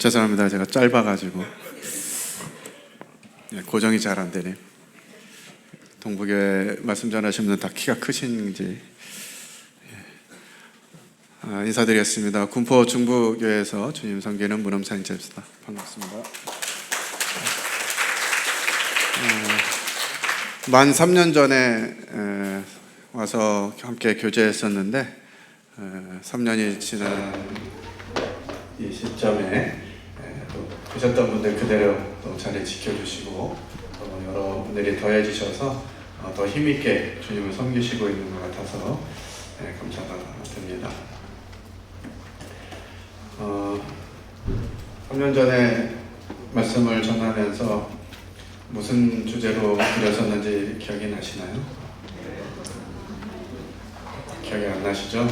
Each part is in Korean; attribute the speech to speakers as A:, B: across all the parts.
A: 죄송합니다. 제가 짧아가지고 고정이 잘 안 되네. 동북에 말씀 전하신 분은 다 키가 크신지 인사드리겠습니다. 군포 중부교회에서 주님 섬기는 문엄산 집사 반갑습니다. 만 3년 전에 와서 함께 교제했었는데 3년이 지난 이 시점에 또 보셨던 분들 그대로 또 자리 지켜주시고 여러분들이 더해지셔서 더 힘있게 주님을 섬기시고 있는 것 같아서 감사가 듭니다. 3년 전에 말씀을 전하면서 무슨 주제로 드렸었는지 기억이 나시나요? 기억이 안 나시죠?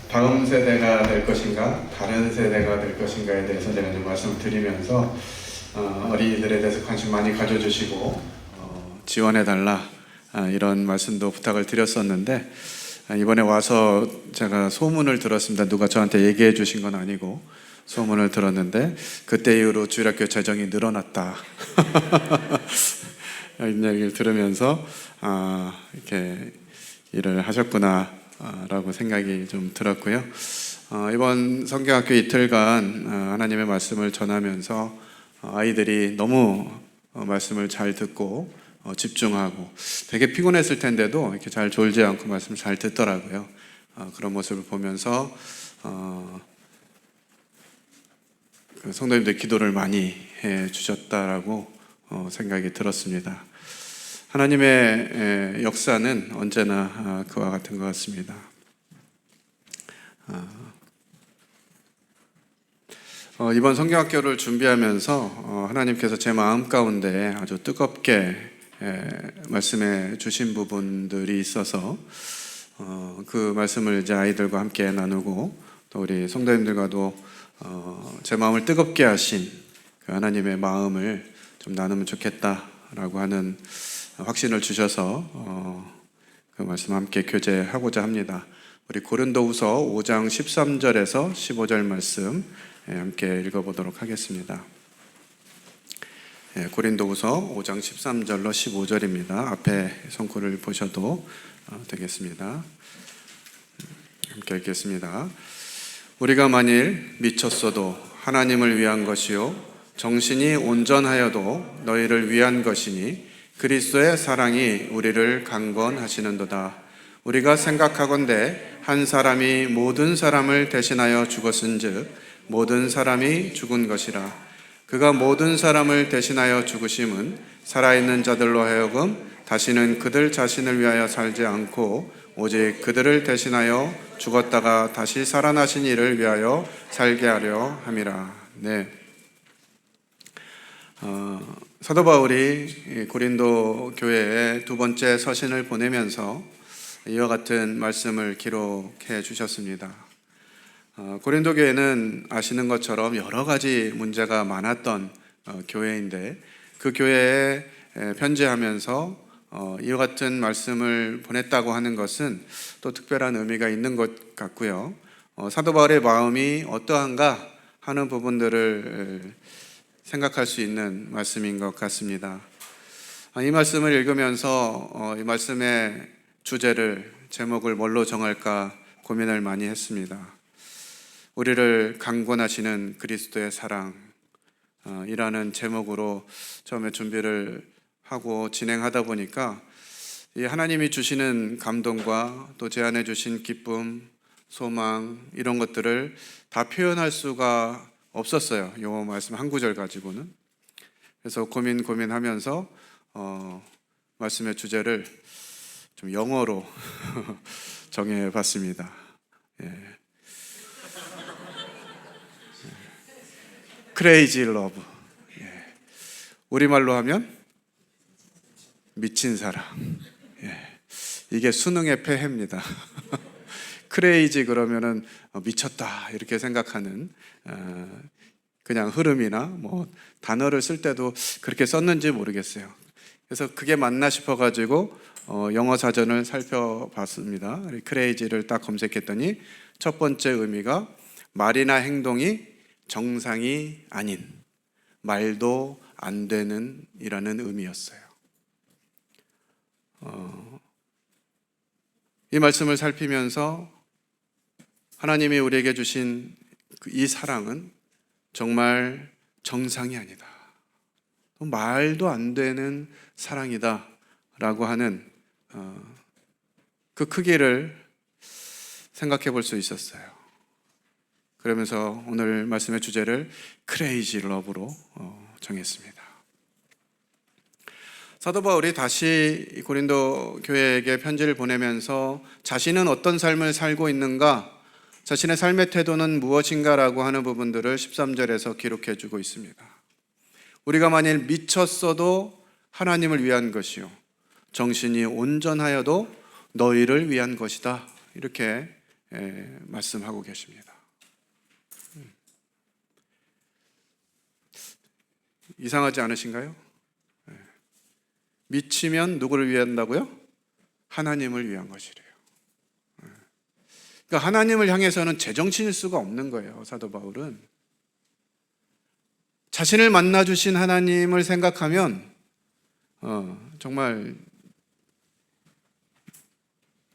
A: 다음 세대가 될 것인가, 다른 세대가 될 것인가에 대해서 제가 좀 말씀을 드리면서 어린이들에 대해서 관심 많이 가져주시고 지원해달라 이런 말씀도 부탁을 드렸었는데 이번에 와서 제가 소문을 들었습니다. 누가 저한테 얘기해 주신 건 아니고 소문을 들었는데 그때 이후로 주일학교 재정이 늘어났다 이런 얘기를 들으면서 이렇게 일을 하셨구나 라고 생각이 좀 들었고요. 이번 성경학교 이틀간 하나님의 말씀을 전하면서 아이들이 너무 말씀을 잘 듣고 집중하고 되게 피곤했을 텐데도 이렇게 잘 졸지 않고 말씀을 잘 듣더라고요. 그런 모습을 보면서 성도님들 기도를 많이 해 주셨다라고 생각이 들었습니다. 하나님의 역사는 언제나 그와 같은 것 같습니다. 이번 성경학교를 준비하면서 하나님께서 제 마음 가운데 아주 뜨겁게 말씀해 주신 부분들이 있어서 그 말씀을 이제 아이들과 함께 나누고 또 우리 성도님들과도 제 마음을 뜨겁게 하신 그 하나님의 마음을 좀 나누면 좋겠다라고 하는 확신을 주셔서 그 말씀 함께 교제하고자 합니다. 우리 고린도후서 5장 13절에서 15절 말씀 함께 읽어보도록 하겠습니다. 고린도후서 5장 13절로 15절입니다. 앞에 손글을 보셔도 되겠습니다. 함께 읽겠습니다. 우리가 만일 미쳤어도 하나님을 위한 것이요 정신이 온전하여도 너희를 위한 것이니 그리스도의 사랑이 우리를 강권하시는도다. 우리가 생각하건대 한 사람이 모든 사람을 대신하여 죽었은즉 모든 사람이 죽은 것이라. 그가 모든 사람을 대신하여 죽으심은 살아있는 자들로 하여금 다시는 그들 자신을 위하여 살지 않고 오직 그들을 대신하여 죽었다가 다시 살아나신 이를 위하여 살게 하려 함이라. 네. 사도 바울이 고린도 교회에 두 번째 서신을 보내면서 이와 같은 말씀을 기록해 주셨습니다. 고린도 교회는 아시는 것처럼 여러 가지 문제가 많았던 교회인데 그 교회에 편지하면서 이와 같은 말씀을 보냈다고 하는 것은 또 특별한 의미가 있는 것 같고요. 사도 바울의 마음이 어떠한가 하는 부분들을 생각할 수 있는 말씀인 것 같습니다. 이 말씀을 읽으면서 이 말씀의 주제를, 제목을 뭘로 정할까 고민을 많이 했습니다. 우리를 강권하시는 그리스도의 사랑 이라는 제목으로 처음에 준비를 하고 진행하다 보니까 이 하나님이 주시는 감동과 또 제안해 주신 기쁨, 소망 이런 것들을 다 표현할 수가 없었어요. 요 말씀 한 구절 가지고는. 그래서 고민하면서 말씀의 주제를 좀 영어로 정해봤습니다. Crazy Love. 우리말로 하면 미친 사랑. 이게 수능의 폐해입니다. 크레이지 그러면은 미쳤다 이렇게 생각하는 그냥 흐름이나 뭐 단어를 쓸 때도 그렇게 썼는지 모르겠어요. 그래서 그게 맞나 싶어가지고 영어 사전을 살펴봤습니다. 크레이지를 딱 검색했더니 첫 번째 의미가 말이나 행동이 정상이 아닌, 말도 안 되는 이라는 의미였어요. 이 말씀을 살피면서 하나님이 우리에게 주신 이 사랑은 정말 정상이 아니다, 말도 안 되는 사랑이다 라고 하는 그 크기를 생각해 볼 수 있었어요. 그러면서 오늘 말씀의 주제를 크레이지 러브로 정했습니다. 사도 바울이 다시 고린도 교회에게 편지를 보내면서 자신은 어떤 삶을 살고 있는가, 자신의 삶의 태도는 무엇인가라고 하는 부분들을 13절에서 기록해 주고 있습니다. 우리가 만일 미쳤어도 하나님을 위한 것이요, 정신이 온전하여도 너희를 위한 것이다, 이렇게 말씀하고 계십니다. 이상하지 않으신가요? 미치면 누구를 위한다고요? 하나님을 위한 것이래요. 그러니까 하나님을 향해서는 제정신일 수가 없는 거예요. 사도 바울은 자신을 만나 주신 하나님을 생각하면 정말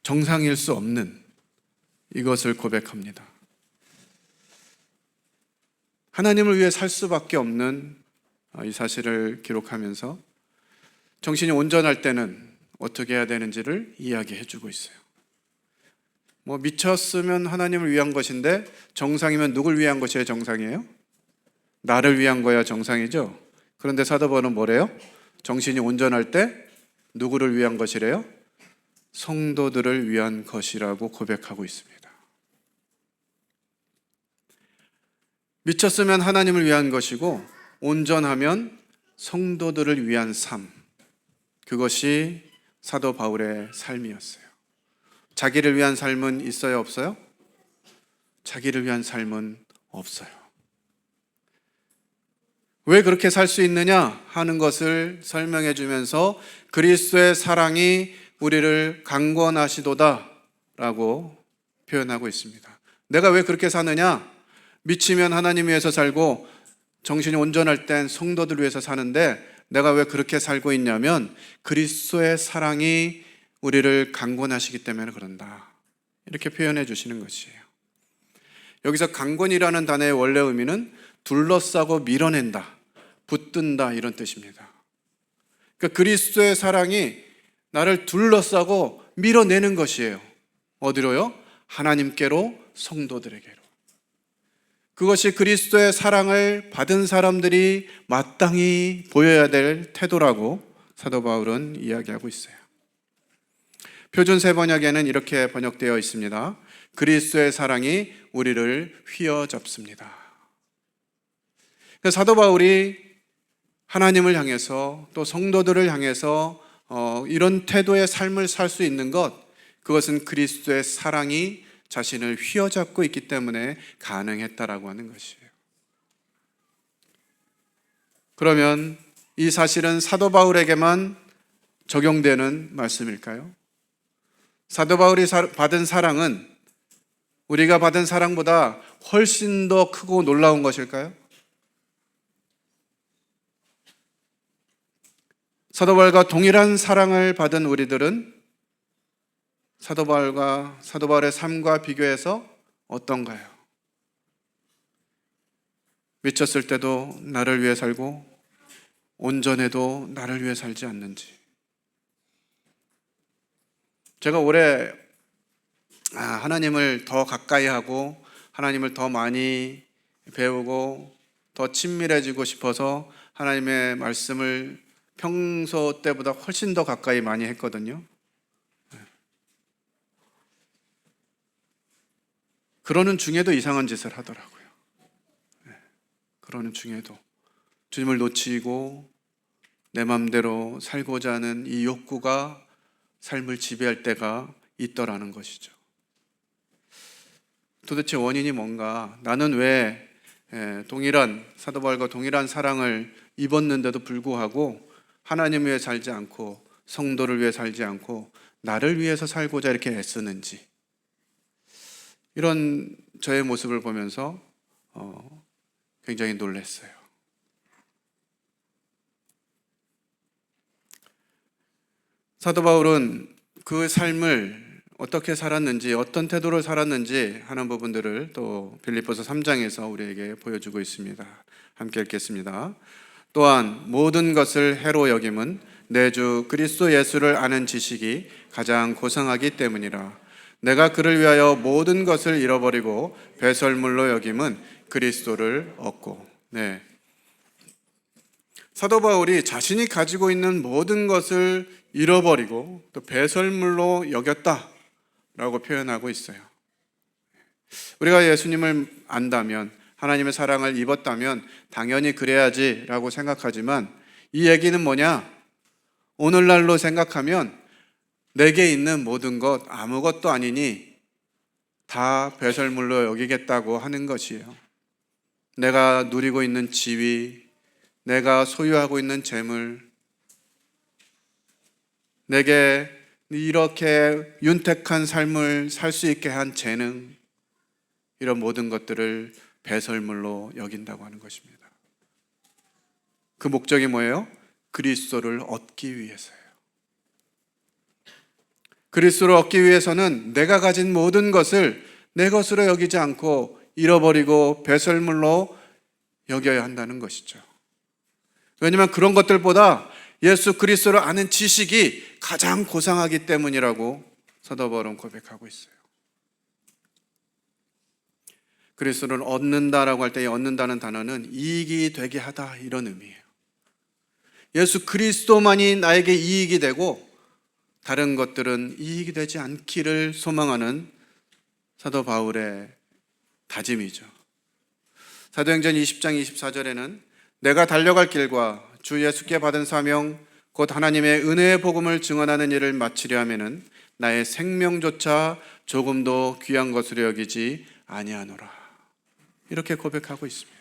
A: 정상일 수 없는 이것을 고백합니다. 하나님을 위해 살 수밖에 없는 이 사실을 기록하면서 정신이 온전할 때는 어떻게 해야 되는지를 이야기해 주고 있어요. 미쳤으면 하나님을 위한 것인데 정상이면 누굴 위한 것이에요? 정상이에요? 나를 위한 거야 정상이죠? 그런데 사도 바울은 뭐래요? 정신이 온전할 때 누구를 위한 것이래요? 성도들을 위한 것이라고 고백하고 있습니다. 미쳤으면 하나님을 위한 것이고 온전하면 성도들을 위한 삶, 그것이 사도 바울의 삶이었어요. 자기를 위한 삶은 있어요, 없어요? 자기를 위한 삶은 없어요. 왜 그렇게 살 수 있느냐 하는 것을 설명해 주면서 그리스도의 사랑이 우리를 강권하시도다 라고 표현하고 있습니다. 내가 왜 그렇게 사느냐? 미치면 하나님 위해서 살고 정신이 온전할 땐 성도들 위해서 사는데 내가 왜 그렇게 살고 있냐면 그리스도의 사랑이 우리를 강권하시기 때문에 그런다, 이렇게 표현해 주시는 것이에요. 여기서 강권이라는 단어의 원래 의미는 둘러싸고 밀어낸다, 붙든다, 이런 뜻입니다. 그러니까 그리스도의 사랑이 나를 둘러싸고 밀어내는 것이에요. 어디로요? 하나님께로, 성도들에게로. 그것이 그리스도의 사랑을 받은 사람들이 마땅히 보여야 될 태도라고 사도 바울은 이야기하고 있어요. 표준 세번역에는 이렇게 번역되어 있습니다. 그리스도의 사랑이 우리를 휘어잡습니다. 사도 바울이 하나님을 향해서 또 성도들을 향해서 이런 태도의 삶을 살 수 있는 것, 그것은 그리스도의 사랑이 자신을 휘어잡고 있기 때문에 가능했다라고 하는 것이에요. 그러면 이 사실은 사도 바울에게만 적용되는 말씀일까요? 사도 바울이 받은 사랑은 우리가 받은 사랑보다 훨씬 더 크고 놀라운 것일까요? 사도 바울과 동일한 사랑을 받은 우리들은 사도 바울의 삶과 비교해서 어떤가요? 미쳤을 때도 나를 위해 살고 온전해도 나를 위해 살지 않는지. 제가 올해 하나님을 더 가까이 하고 하나님을 더 많이 배우고 더 친밀해지고 싶어서 하나님의 말씀을 평소 때보다 훨씬 더 가까이 많이 했거든요. 그러는 중에도 이상한 짓을 하더라고요. 그러는 중에도 주님을 놓치고 내 마음대로 살고자 하는 이 욕구가 삶을 지배할 때가 있더라는 것이죠. 도대체 원인이 뭔가? 나는 왜 사도 바울과 동일한 사랑을 입었는데도 불구하고 하나님 위해 살지 않고 성도를 위해 살지 않고 나를 위해서 살고자 이렇게 애쓰는지, 이런 저의 모습을 보면서 굉장히 놀랐어요. 사도 바울은 그 삶을 어떻게 살았는지, 어떤 태도로 살았는지 하는 부분들을 또 빌립보서 3장에서 우리에게 보여주고 있습니다. 함께 읽겠습니다. 또한 모든 것을 해로 여김은 내 주 그리스도 예수를 아는 지식이 가장 고상하기 때문이라. 내가 그를 위하여 모든 것을 잃어버리고 배설물로 여김은 그리스도를 얻고. 네. 사도 바울이 자신이 가지고 있는 모든 것을 잃어버리고 또 배설물로 여겼다라고 표현하고 있어요. 우리가 예수님을 안다면, 하나님의 사랑을 입었다면 당연히 그래야지라고 생각하지만, 이 얘기는 뭐냐? 오늘날로 생각하면 내게 있는 모든 것 아무것도 아니니 다 배설물로 여기겠다고 하는 것이에요. 내가 누리고 있는 지위, 내가 소유하고 있는 재물, 내게 이렇게 윤택한 삶을 살 수 있게 한 재능, 이런 모든 것들을 배설물로 여긴다고 하는 것입니다. 그 목적이 뭐예요? 그리스도를 얻기 위해서예요. 그리스도를 얻기 위해서는 내가 가진 모든 것을 내 것으로 여기지 않고 잃어버리고 배설물로 여겨야 한다는 것이죠. 왜냐하면 그런 것들보다 예수 그리스도를 아는 지식이 가장 고상하기 때문이라고 사도 바울은 고백하고 있어요. 그리스도를 얻는다라고 할 때, 얻는다는 단어는 이익이 되게 하다, 이런 의미예요. 예수 그리스도만이 나에게 이익이 되고 다른 것들은 이익이 되지 않기를 소망하는 사도 바울의 다짐이죠. 사도행전 20장 24절에는 내가 달려갈 길과 주 예수께 받은 사명 곧 하나님의 은혜의 복음을 증언하는 일을 마치려 하면은 나의 생명조차 조금도 귀한 것으로 여기지 아니하노라, 이렇게 고백하고 있습니다.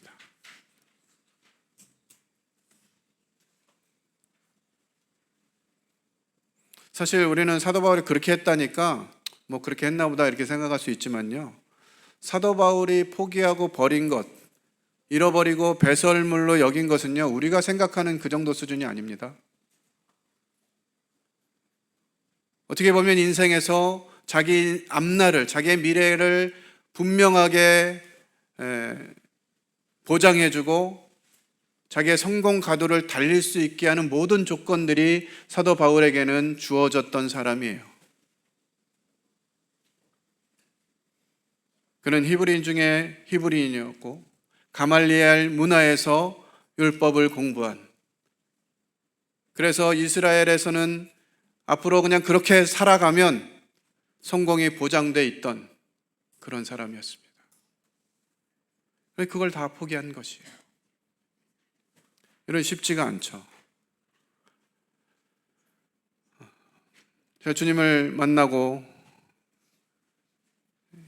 A: 사실 우리는 사도 바울이 그렇게 했다니까 뭐 그렇게 했나 보다 이렇게 생각할 수 있지만요, 사도 바울이 포기하고 버린 것, 잃어버리고 배설물로 여긴 것은요, 우리가 생각하는 그 정도 수준이 아닙니다. 어떻게 보면 인생에서 자기 앞날을, 자기의 미래를 분명하게 보장해주고 자기의 성공 가도를 달릴 수 있게 하는 모든 조건들이 사도 바울에게는 주어졌던 사람이에요. 그는 히브리인 중에 히브리인이었고 가말리엘 문화에서 율법을 공부한, 그래서 이스라엘에서는 앞으로 그냥 그렇게 살아가면 성공이 보장돼 있던 그런 사람이었습니다. 그걸 다 포기한 것이에요. 이런 쉽지가 않죠. 제가 주님을 만나고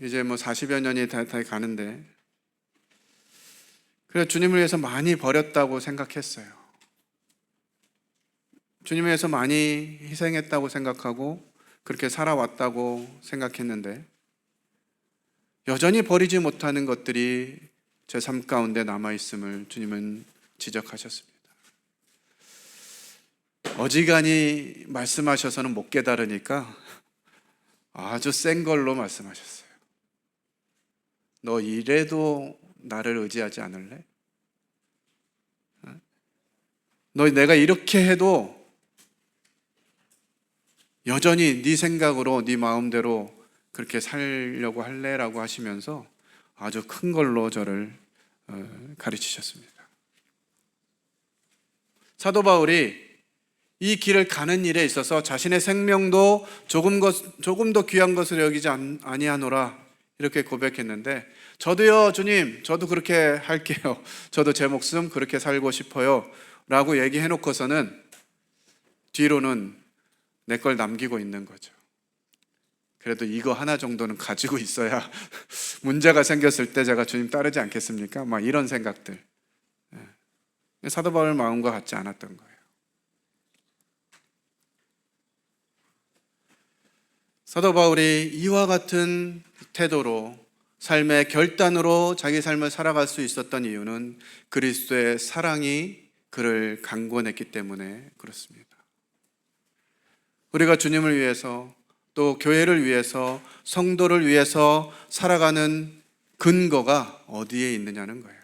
A: 이제 뭐 40여 년이 다 가는데, 그래서 주님을 위해서 많이 버렸다고 생각했어요. 주님을 위해서 많이 희생했다고 생각하고 그렇게 살아왔다고 생각했는데, 여전히 버리지 못하는 것들이 제 삶 가운데 남아있음을 주님은 지적하셨습니다. 어지간히 말씀하셔서는 못 깨달으니까 아주 센 걸로 말씀하셨어요. 너 이래도 나를 의지하지 않을래? 너 내가 이렇게 해도 여전히 네 생각으로 네 마음대로 그렇게 살려고 할래? 라고 하시면서 아주 큰 걸로 저를 가르치셨습니다. 사도 바울이 이 길을 가는 일에 있어서 자신의 생명도 조금도 귀한 것을 여기지 아니하노라, 이렇게 고백했는데, 저도요 주님, 저도 그렇게 할게요, 저도 제 목숨 그렇게 살고 싶어요 라고 얘기해놓고서는 뒤로는 내 걸 남기고 있는 거죠. 그래도 이거 하나 정도는 가지고 있어야 문제가 생겼을 때 제가 주님 따르지 않겠습니까? 막 이런 생각들. 사도 바울 마음과 같지 않았던 거예요. 사도 바울이 이와 같은 태도로 삶의 결단으로 자기 삶을 살아갈 수 있었던 이유는 그리스도의 사랑이 그를 강권했기 때문에 그렇습니다. 우리가 주님을 위해서 또 교회를 위해서 성도를 위해서 살아가는 근거가 어디에 있느냐는 거예요.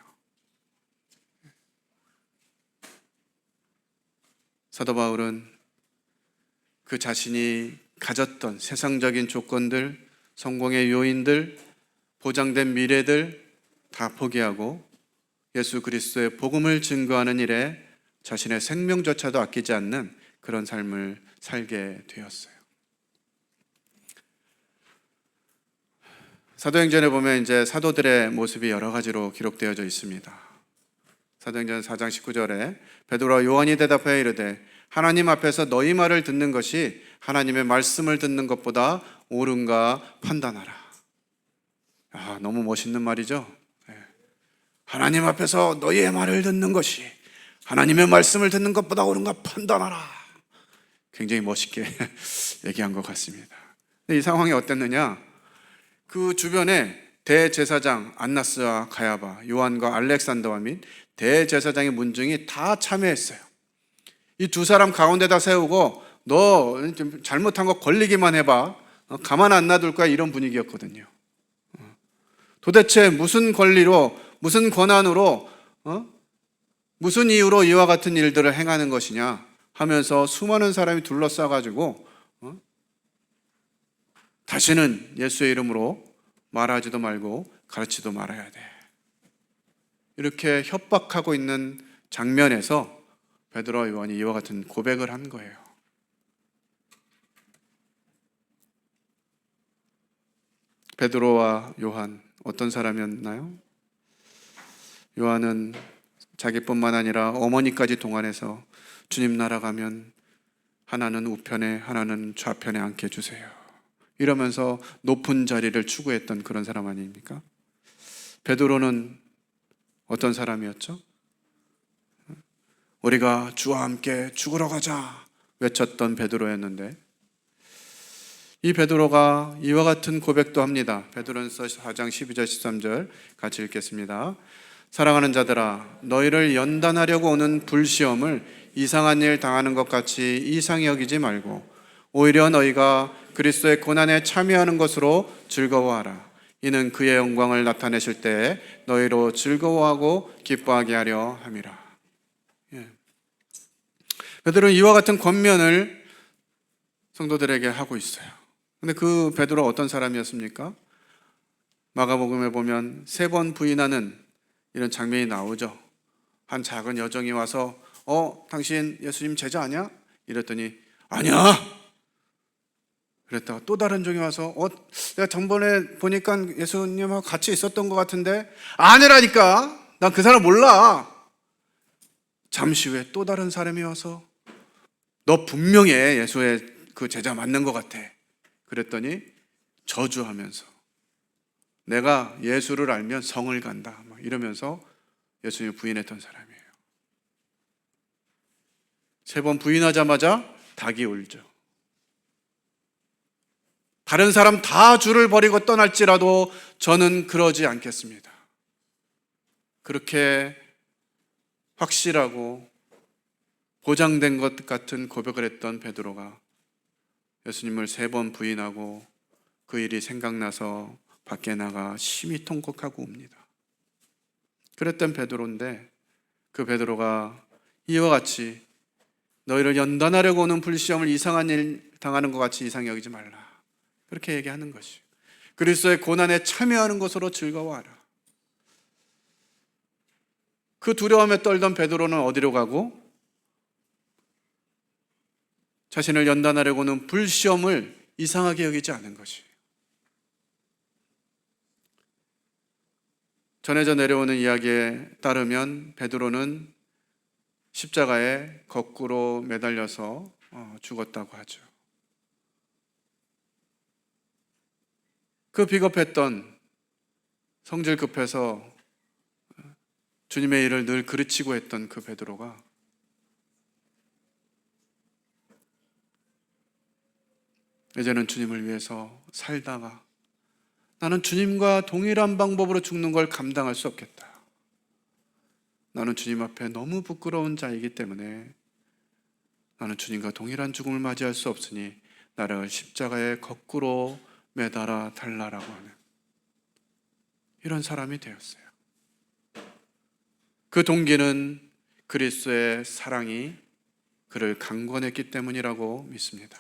A: 사도 바울은 그 자신이 가졌던 세상적인 조건들, 성공의 요인들, 보장된 미래들 다 포기하고 예수 그리스도의 복음을 증거하는 일에 자신의 생명조차도 아끼지 않는 그런 삶을 살게 되었어요. 사도행전에 보면 이제 사도들의 모습이 여러 가지로 기록되어져 있습니다. 사도행전 4장 19절에 베드로와 요한이 대답하여 이르되 하나님 앞에서 너희 말을 듣는 것이 하나님의 말씀을 듣는 것보다 옳은가 판단하라. 너무 멋있는 말이죠. 하나님 앞에서 너희의 말을 듣는 것이 하나님의 말씀을 듣는 것보다 옳은가 판단하라. 굉장히 멋있게 얘기한 것 같습니다. 근데 이 상황이 어땠느냐? 그 주변에 대제사장 안나스와 가야바, 요한과 알렉산더와 및 대제사장의 문중이 다 참여했어요. 이 두 사람 가운데다 세우고 너 잘못한 거 걸리기만 해봐. 가만 안 놔둘 거야. 이런 분위기였거든요. 도대체 무슨 권리로, 무슨 권한으로, 무슨 이유로 이와 같은 일들을 행하는 것이냐 하면서 수많은 사람이 둘러싸가지고 다시는 예수의 이름으로 말하지도 말고 가르치도 말아야 돼. 이렇게 협박하고 있는 장면에서 베드로와 요한이 이와 같은 고백을 한 거예요. 베드로와 요한 어떤 사람이었나요? 요한은 자기뿐만 아니라 어머니까지 동원해서 주님 나라 가면 하나는 우편에 하나는 좌편에 앉게 해주세요. 이러면서 높은 자리를 추구했던 그런 사람 아닙니까? 베드로는 어떤 사람이었죠? 우리가 주와 함께 죽으러 가자 외쳤던 베드로였는데 이 베드로가 이와 같은 고백도 합니다. 베드로전서 4장 12절 13절 같이 읽겠습니다. 사랑하는 자들아 너희를 연단하려고 오는 불시험을 이상한 일 당하는 것 같이 이상히 여기지 말고 오히려 너희가 그리스도의 고난에 참여하는 것으로 즐거워하라. 이는 그의 영광을 나타내실 때에 너희로 즐거워하고 기뻐하게 하려 함이라. 베드로는 이와 같은 권면을 성도들에게 하고 있어요. 근데 그 베드로가 어떤 사람이었습니까? 마가복음에 보면 3번 부인하는 이런 장면이 나오죠. 한 작은 여종이 와서 당신 예수님 제자 아니야? 이랬더니 아니야. 그랬다가 또 다른 종이 와서 내가 전번에 보니까 예수님하고 같이 있었던 것 같은데 아니라니까. 난 그 사람 몰라. 잠시 후에 또 다른 사람이 와서 너 분명히 예수의 그 제자 맞는 것 같아. 그랬더니 저주하면서 내가 예수를 알면 성을 간다 막 이러면서 예수님을 부인했던 사람이에요. 3번 부인하자마자 닭이 울죠. 다른 사람 다 주를 버리고 떠날지라도 저는 그러지 않겠습니다. 그렇게 확실하고 보장된 것 같은 고백을 했던 베드로가 예수님을 3번 부인하고 그 일이 생각나서 밖에 나가 심히 통곡하고 옵니다. 그랬던 베드로인데 그 베드로가 이와 같이 너희를 연단하려고 오는 불시험을 이상한 일 당하는 것 같이 이상히 여기지 말라. 그렇게 얘기하는 것이 그리스도의 고난에 참여하는 것으로 즐거워하라. 그 두려움에 떨던 베드로는 어디로 가고 자신을 연단하려고 하는 불시험을 이상하게 여기지 않은 것이 전해져 내려오는 이야기에 따르면 베드로는 십자가에 거꾸로 매달려서 죽었다고 하죠. 그 비겁했던 성질 급해서 주님의 일을 늘 그르치고 했던 그 베드로가 이제는 주님을 위해서 살다가 나는 주님과 동일한 방법으로 죽는 걸 감당할 수 없겠다. 나는 주님 앞에 너무 부끄러운 자이기 때문에 나는 주님과 동일한 죽음을 맞이할 수 없으니 나를 십자가에 거꾸로 매달아 달라라고 하는 이런 사람이 되었어요. 그 동기는 그리스도의 사랑이 그를 강권했기 때문이라고 믿습니다.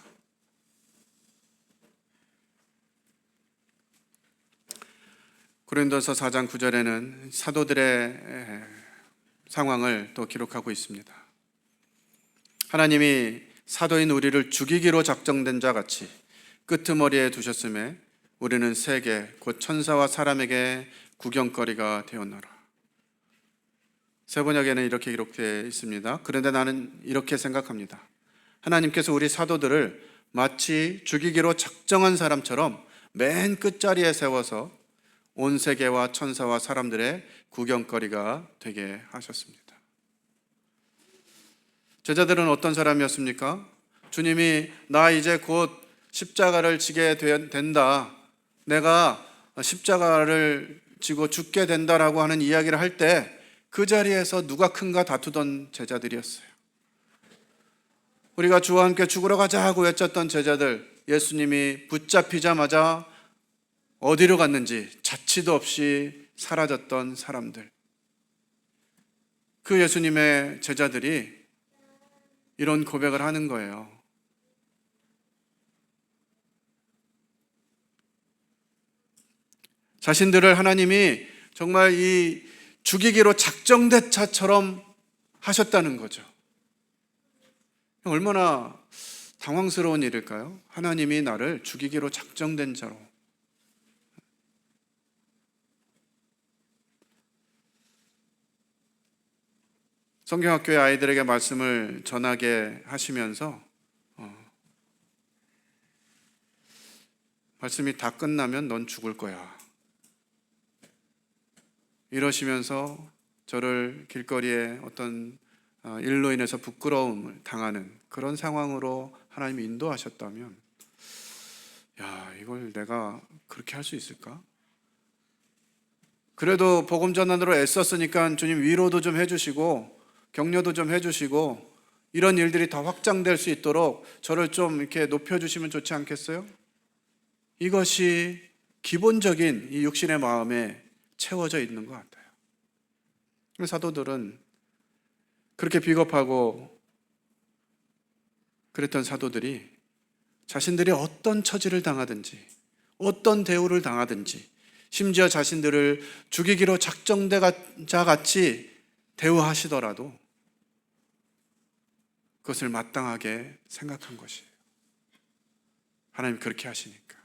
A: 고린도서 4장 9절에는 사도들의 상황을 또 기록하고 있습니다. 하나님이 사도인 우리를 죽이기로 작정된 자 같이 끄트머리에 두셨음에 우리는 세계 곧 천사와 사람에게 구경거리가 되었노라. 세번역에는 이렇게 기록되어 있습니다. 그런데 나는 이렇게 생각합니다. 하나님께서 우리 사도들을 마치 죽이기로 작정한 사람처럼 맨 끝자리에 세워서 온 세계와 천사와 사람들의 구경거리가 되게 하셨습니다. 제자들은 어떤 사람이었습니까? 주님이 나 이제 곧 십자가를 지게 된다, 내가 십자가를 지고 죽게 된다라고 하는 이야기를 할 때 그 자리에서 누가 큰가 다투던 제자들이었어요. 우리가 주와 함께 죽으러 가자 하고 외쳤던 제자들, 예수님이 붙잡히자마자 어디로 갔는지 자취도 없이 사라졌던 사람들, 그 예수님의 제자들이 이런 고백을 하는 거예요. 자신들을 하나님이 정말 이 죽이기로 작정된 자처럼 하셨다는 거죠. 얼마나 당황스러운 일일까요? 하나님이 나를 죽이기로 작정된 자로. 성경학교의 아이들에게 말씀을 전하게 하시면서 말씀이 다 끝나면 넌 죽을 거야, 이러시면서 저를 길거리에 어떤 일로 인해서 부끄러움을 당하는 그런 상황으로 하나님이 인도하셨다면, 야, 이걸 내가 그렇게 할 수 있을까? 그래도 복음 전환으로 애썼으니까 주님 위로도 좀 해주시고 격려도 좀 해주시고 이런 일들이 더 확장될 수 있도록 저를 좀 이렇게 높여주시면 좋지 않겠어요? 이것이 기본적인 이 육신의 마음에 채워져 있는 것 같아요. 사도들은 그렇게 비겁하고 그랬던 사도들이 자신들이 어떤 처지를 당하든지 어떤 대우를 당하든지 심지어 자신들을 죽이기로 작정된 자 같이 대우하시더라도 그것을 마땅하게 생각한 것이에요. 하나님 그렇게 하시니까.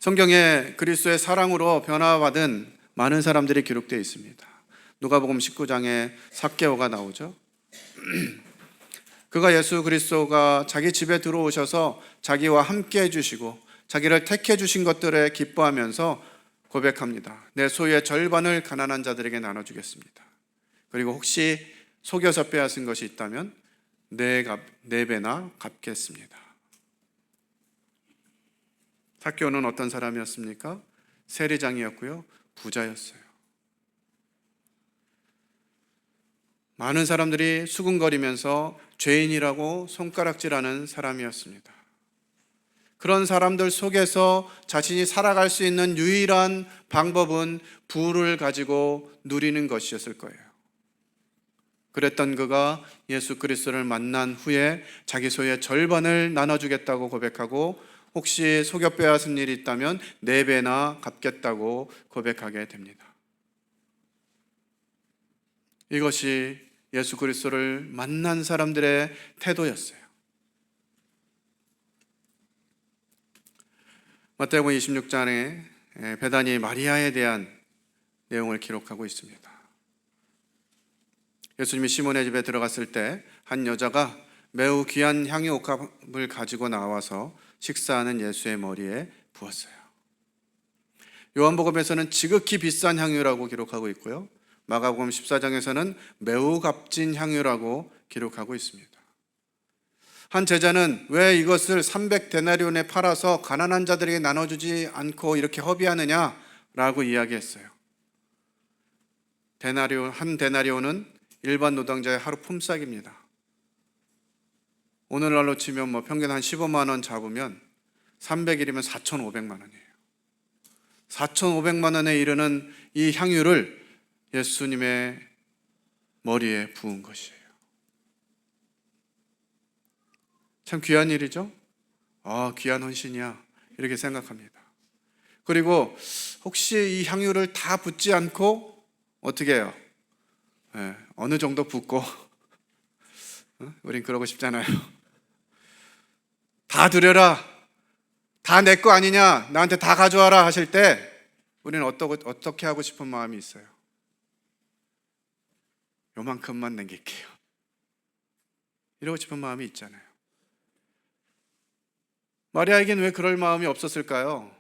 A: 성경에 그리스도의 사랑으로 변화받은 많은 사람들이 기록되어 있습니다. 누가복음 19장에 삭개오가 나오죠. 그가 예수 그리스도가 자기 집에 들어오셔서 자기와 함께 해주시고 자기를 택해 주신 것들에 기뻐하면서 고백합니다. 내 소유의 절반을 가난한 자들에게 나눠주겠습니다. 그리고 혹시 속여서 빼앗은 것이 있다면 네 배나 갚겠습니다. 삭개오는 어떤 사람이었습니까? 세리장이었고요, 부자였어요. 많은 사람들이 수군거리면서 죄인이라고 손가락질하는 사람이었습니다. 그런 사람들 속에서 자신이 살아갈 수 있는 유일한 방법은 부를 가지고 누리는 것이었을 거예요. 그랬던 그가 예수 그리스도를 만난 후에 자기 소유의 절반을 나눠주겠다고 고백하고 혹시 속여 빼앗은 일이 있다면 4배나 갚겠다고 고백하게 됩니다. 이것이 예수 그리스도를 만난 사람들의 태도였어요. 마태복음 26장에 베다니 마리아에 대한 내용을 기록하고 있습니다. 예수님이 시몬의 집에 들어갔을 때 한 여자가 매우 귀한 향유옥합을 가지고 나와서 식사하는 예수의 머리에 부었어요. 요한복음에서는 지극히 비싼 향유라고 기록하고 있고요, 마가복음 14장에서는 매우 값진 향유라고 기록하고 있습니다. 한 제자는 왜 이것을 300데나리온에 팔아서 가난한 자들에게 나눠주지 않고 이렇게 허비하느냐라고 이야기했어요. 한 데나리온은 일반 노동자의 하루 품삯입니다. 오늘날로 치면 평균 한 15만 원 잡으면 300일이면 4,500만 원이에요. 4,500만 원에 이르는 이 향유를 예수님의 머리에 부은 것이에요. 참 귀한 일이죠? 귀한 헌신이야. 이렇게 생각합니다. 그리고 혹시 이 향유를 다 붓지 않고 어떻게 해요? 어느 정도 붓고 우린 그러고 싶잖아요. 다 드려라, 다 내 거 아니냐, 나한테 다 가져와라 하실 때 우리는 어떻게 하고 싶은 마음이 있어요? 요만큼만 남길게요, 이러고 싶은 마음이 있잖아요. 마리아에겐 왜 그럴 마음이 없었을까요?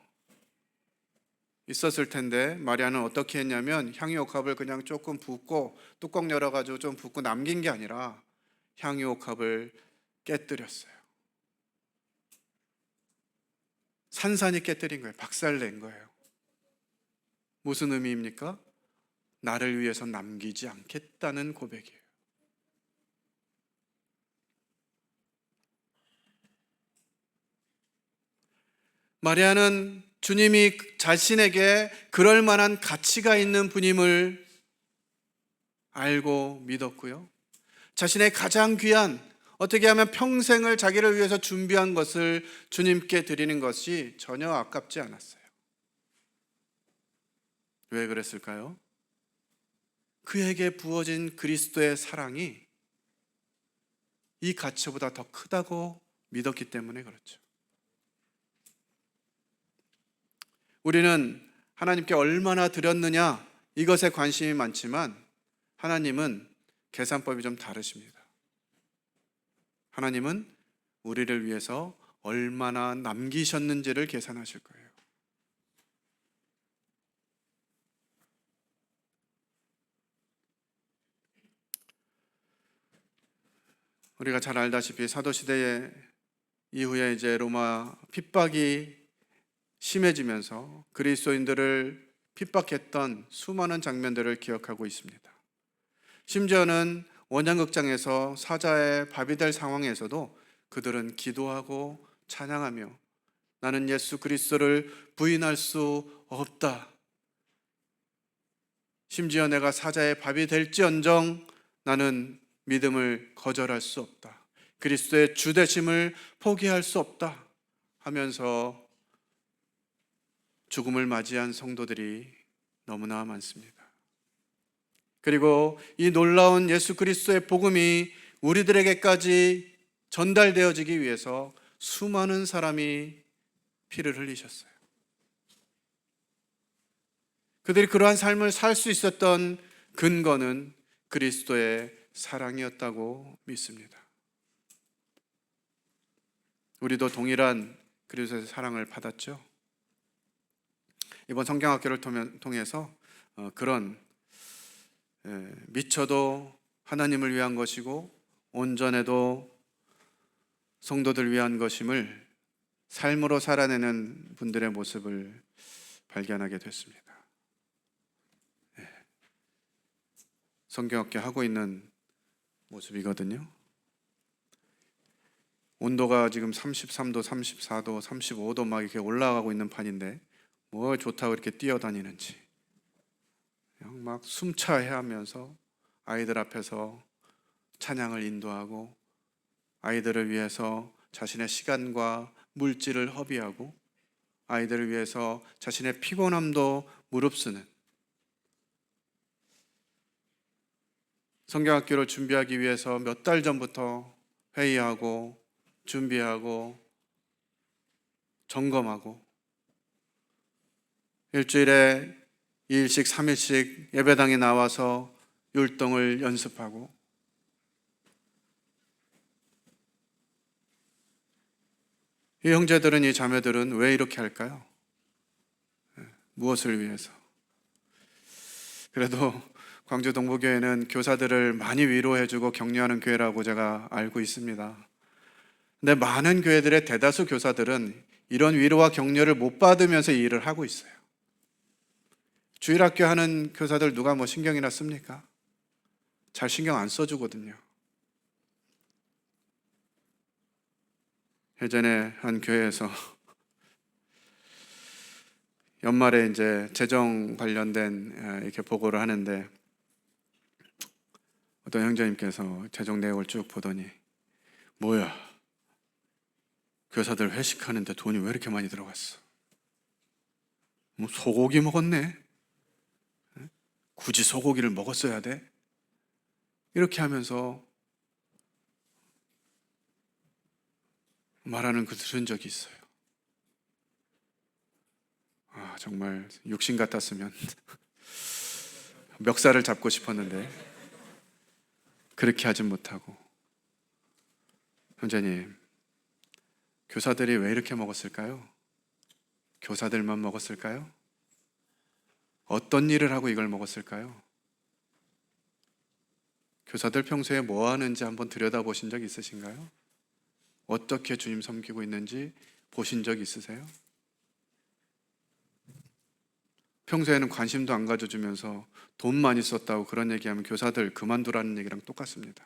A: 있었을 텐데 마리아는 어떻게 했냐면 향유옥합을 그냥 조금 붓고 뚜껑 열어가지고 좀 붓고 남긴 게 아니라 향유옥합을 깨뜨렸어요. 산산이 깨뜨린 거예요. 박살낸 거예요. 무슨 의미입니까? 나를 위해서 남기지 않겠다는 고백이에요. 마리아는 주님이 자신에게 그럴 만한 가치가 있는 분임을 알고 믿었고요. 자신의 가장 귀한, 어떻게 하면 평생을 자기를 위해서 준비한 것을 주님께 드리는 것이 전혀 아깝지 않았어요. 왜 그랬을까요? 그에게 부어진 그리스도의 사랑이 이 가치보다 더 크다고 믿었기 때문에 그렇죠. 우리는 하나님께 얼마나 드렸느냐 이것에 관심이 많지만 하나님은 계산법이 좀 다르십니다. 하나님은 우리를 위해서 얼마나 남기셨는지를 계산하실 거예요. 우리가 잘 알다시피 사도시대 이후에 이제 로마 핍박이 심해지면서 그리스도인들을 핍박했던 수많은 장면들을 기억하고 있습니다. 심지어는 원장극장에서 사자의 밥이 될 상황에서도 그들은 기도하고 찬양하며 나는 예수 그리스도를 부인할 수 없다. 심지어 내가 사자의 밥이 될지언정 나는 믿음을 거절할 수 없다. 그리스도의 주되심을 포기할 수 없다 하면서 죽음을 맞이한 성도들이 너무나 많습니다. 그리고 이 놀라운 예수 그리스도의 복음이 우리들에게까지 전달되어지기 위해서 수많은 사람이 피를 흘리셨어요. 그들이 그러한 삶을 살 수 있었던 근거는 그리스도의 사랑이었다고 믿습니다. 우리도 동일한 그리스도의 사랑을 받았죠. 이번 성경학교를 통해서 그런 미쳐도 하나님을 위한 것이고 온전해도 성도들 위한 것임을 삶으로 살아내는 분들의 모습을 발견하게 됐습니다. 성경학교 하고 있는 모습이거든요. 온도가 지금 33도, 34도, 35도 막 이렇게 올라가고 있는 판인데 뭐 좋다고 이렇게 뛰어다니는지 그냥 막 숨차해하면서 아이들 앞에서 찬양을 인도하고 아이들을 위해서 자신의 시간과 물질을 허비하고 아이들을 위해서 자신의 피곤함도 무릅쓰는 성경학교를 준비하기 위해서 몇 달 전부터 회의하고 준비하고 점검하고 일주일에 2일씩 3일씩 예배당에 나와서 율동을 연습하고 이 형제들은 이 자매들은 왜 이렇게 할까요? 무엇을 위해서? 그래도 광주 동부교회는 교사들을 많이 위로해주고 격려하는 교회라고 제가 알고 있습니다. 근데 많은 교회들의 대다수 교사들은 이런 위로와 격려를 못 받으면서 이 일을 하고 있어요. 주일학교 하는 교사들 누가 뭐 신경이나 씁니까? 잘 신경 안 써주거든요. 예전에 한 교회에서 연말에 이제 재정 관련된 이렇게 보고를 하는데 어떤 형제님께서 재정 내역을 쭉 보더니 뭐야, 교사들 회식하는데 돈이 왜 이렇게 많이 들어갔어? 뭐 소고기 먹었네? 굳이 소고기를 먹었어야 돼? 이렇게 하면서 말하는 그 들은 적이 있어요. 아, 정말 육신 같았으면 멱살을 잡고 싶었는데 그렇게 하진 못하고. 형제님, 교사들이 왜 이렇게 먹었을까요? 교사들만 먹었을까요? 어떤 일을 하고 이걸 먹었을까요? 교사들 평소에 뭐 하는지 한번 들여다보신 적 있으신가요? 어떻게 주님 섬기고 있는지 보신 적 있으세요? 평소에는 관심도 안 가져주면서 돈 많이 썼다고 그런 얘기하면 교사들 그만두라는 얘기랑 똑같습니다.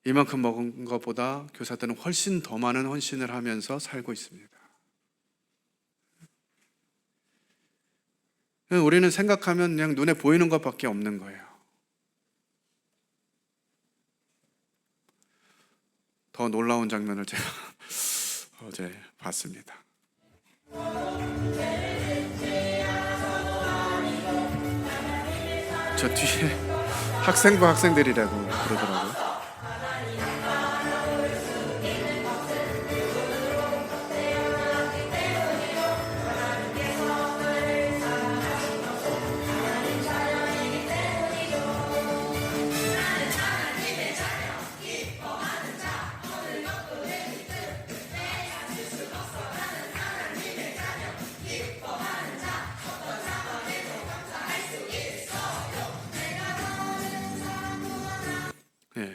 A: 이만큼 먹은 것보다 교사들은 훨씬 더 많은 헌신을 하면서 살고 있습니다. 우리는 생각하면 그냥 눈에 보이는 것밖에 없는 거예요. 더 놀라운 장면을 제가 어제 봤습니다. 저 뒤에 학생부 학생들이라고 그러더라고요. 네.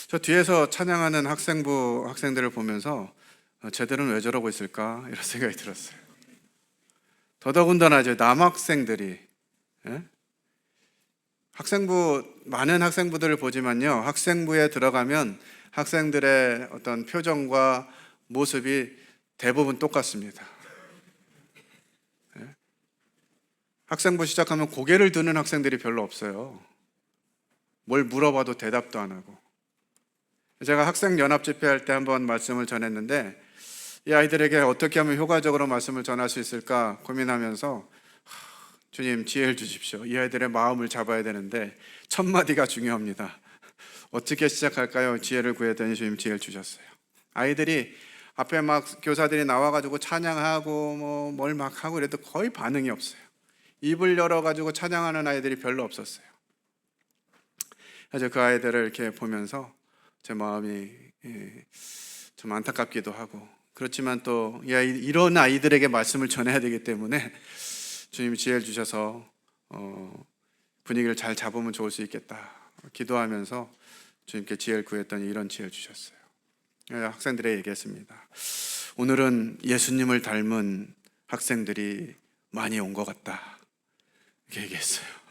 A: 저 뒤에서 찬양하는 학생부 학생들을 보면서 쟤들은 왜 저러고 있을까 이런 생각이 들었어요. 더더군다나 이제 남학생들이, 예? 학생부 많은 학생부들을 보지만요, 학생부에 들어가면 학생들의 어떤 표정과 모습이 대부분 똑같습니다. 예? 학생부 시작하면 고개를 드는 학생들이 별로 없어요. 뭘 물어봐도 대답도 안 하고. 제가 학생 연합 집회할 때 한번 말씀을 전했는데 이 아이들에게 어떻게 하면 효과적으로 말씀을 전할 수 있을까 고민하면서 주님 지혜를 주십시오. 이 아이들의 마음을 잡아야 되는데 첫 마디가 중요합니다. 어떻게 시작할까요? 지혜를 구했더니 주님 지혜를 주셨어요. 아이들이 앞에 막 교사들이 나와가지고 찬양하고 뭐 뭘 막 하고 이래도 거의 반응이 없어요. 입을 열어가지고 찬양하는 아이들이 별로 없었어요. 그래서 그 아이들을 이렇게 보면서 제 마음이 좀 안타깝기도 하고, 그렇지만 또 이런 아이들에게 말씀을 전해야 되기 때문에 주님이 지혜를 주셔서 분위기를 잘 잡으면 좋을 수 있겠다 기도하면서 주님께 지혜를 구했더니 이런 지혜를 주셨어요. 학생들에게 얘기했습니다. 오늘은 예수님을 닮은 학생들이 많이 온 것 같다, 이렇게 얘기했어요.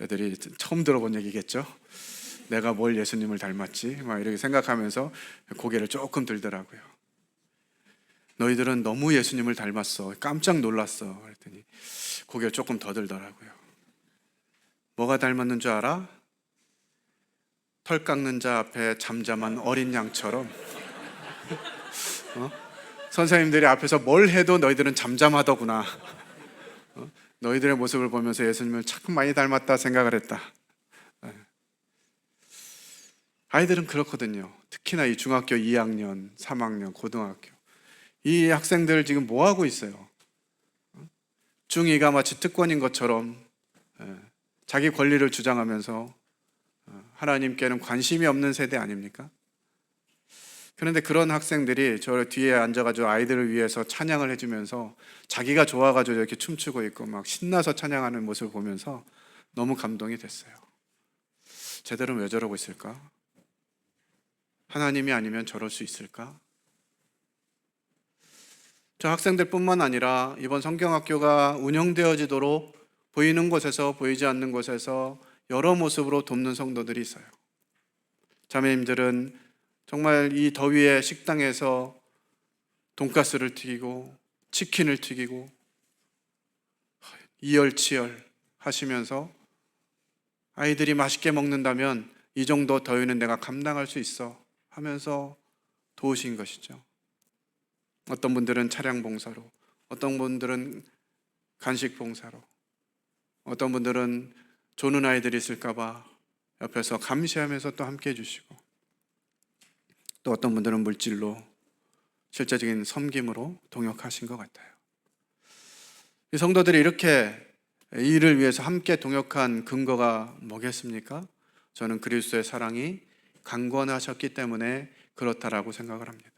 A: 애들이 처음 들어본 얘기겠죠. 내가 뭘 예수님을 닮았지? 막 이렇게 생각하면서 고개를 조금 들더라고요. 너희들은 너무 예수님을 닮았어. 깜짝 놀랐어. 그랬더니 고개를 조금 더 들더라고요. 뭐가 닮았는 줄 알아? 털 깎는 자 앞에 잠잠한 어린 양처럼 선생님들이 앞에서 뭘 해도 너희들은 잠잠하더구나. 너희들의 모습을 보면서 예수님을 참 많이 닮았다 생각을 했다. 아이들은 그렇거든요. 특히나 이 중학교 2학년, 3학년, 고등학교 이 학생들 지금 뭐 하고 있어요? 중2가 마치 특권인 것처럼 자기 권리를 주장하면서 하나님께는 관심이 없는 세대 아닙니까? 그런데 그런 학생들이 저 뒤에 앉아가지고 아이들을 위해서 찬양을 해주면서 자기가 좋아가지고 이렇게 춤추고 있고 막 신나서 찬양하는 모습을 보면서 너무 감동이 됐어요. 쟤들은 왜 저러고 있을까? 하나님이 아니면 저럴 수 있을까? 저 학생들뿐만 아니라 이번 성경학교가 운영되어지도록 보이는 곳에서 보이지 않는 곳에서 여러 모습으로 돕는 성도들이 있어요. 자매님들은 정말 이 더위에 식당에서 돈가스를 튀기고 치킨을 튀기고 이열치열 하시면서 아이들이 맛있게 먹는다면 이 정도 더위는 내가 감당할 수 있어 하면서 도우신 것이죠. 어떤 분들은 차량 봉사로, 어떤 분들은 간식 봉사로, 어떤 분들은 조는 아이들이 있을까 봐 옆에서 감시하면서 또 함께 해주시고, 또 어떤 분들은 물질로, 실제적인 섬김으로 동역하신 것 같아요. 이 성도들이 이렇게 이 일을 위해서 함께 동역한 근거가 뭐겠습니까? 저는 그리스도의 사랑이 강권하셨기 때문에 그렇다라고 생각을 합니다.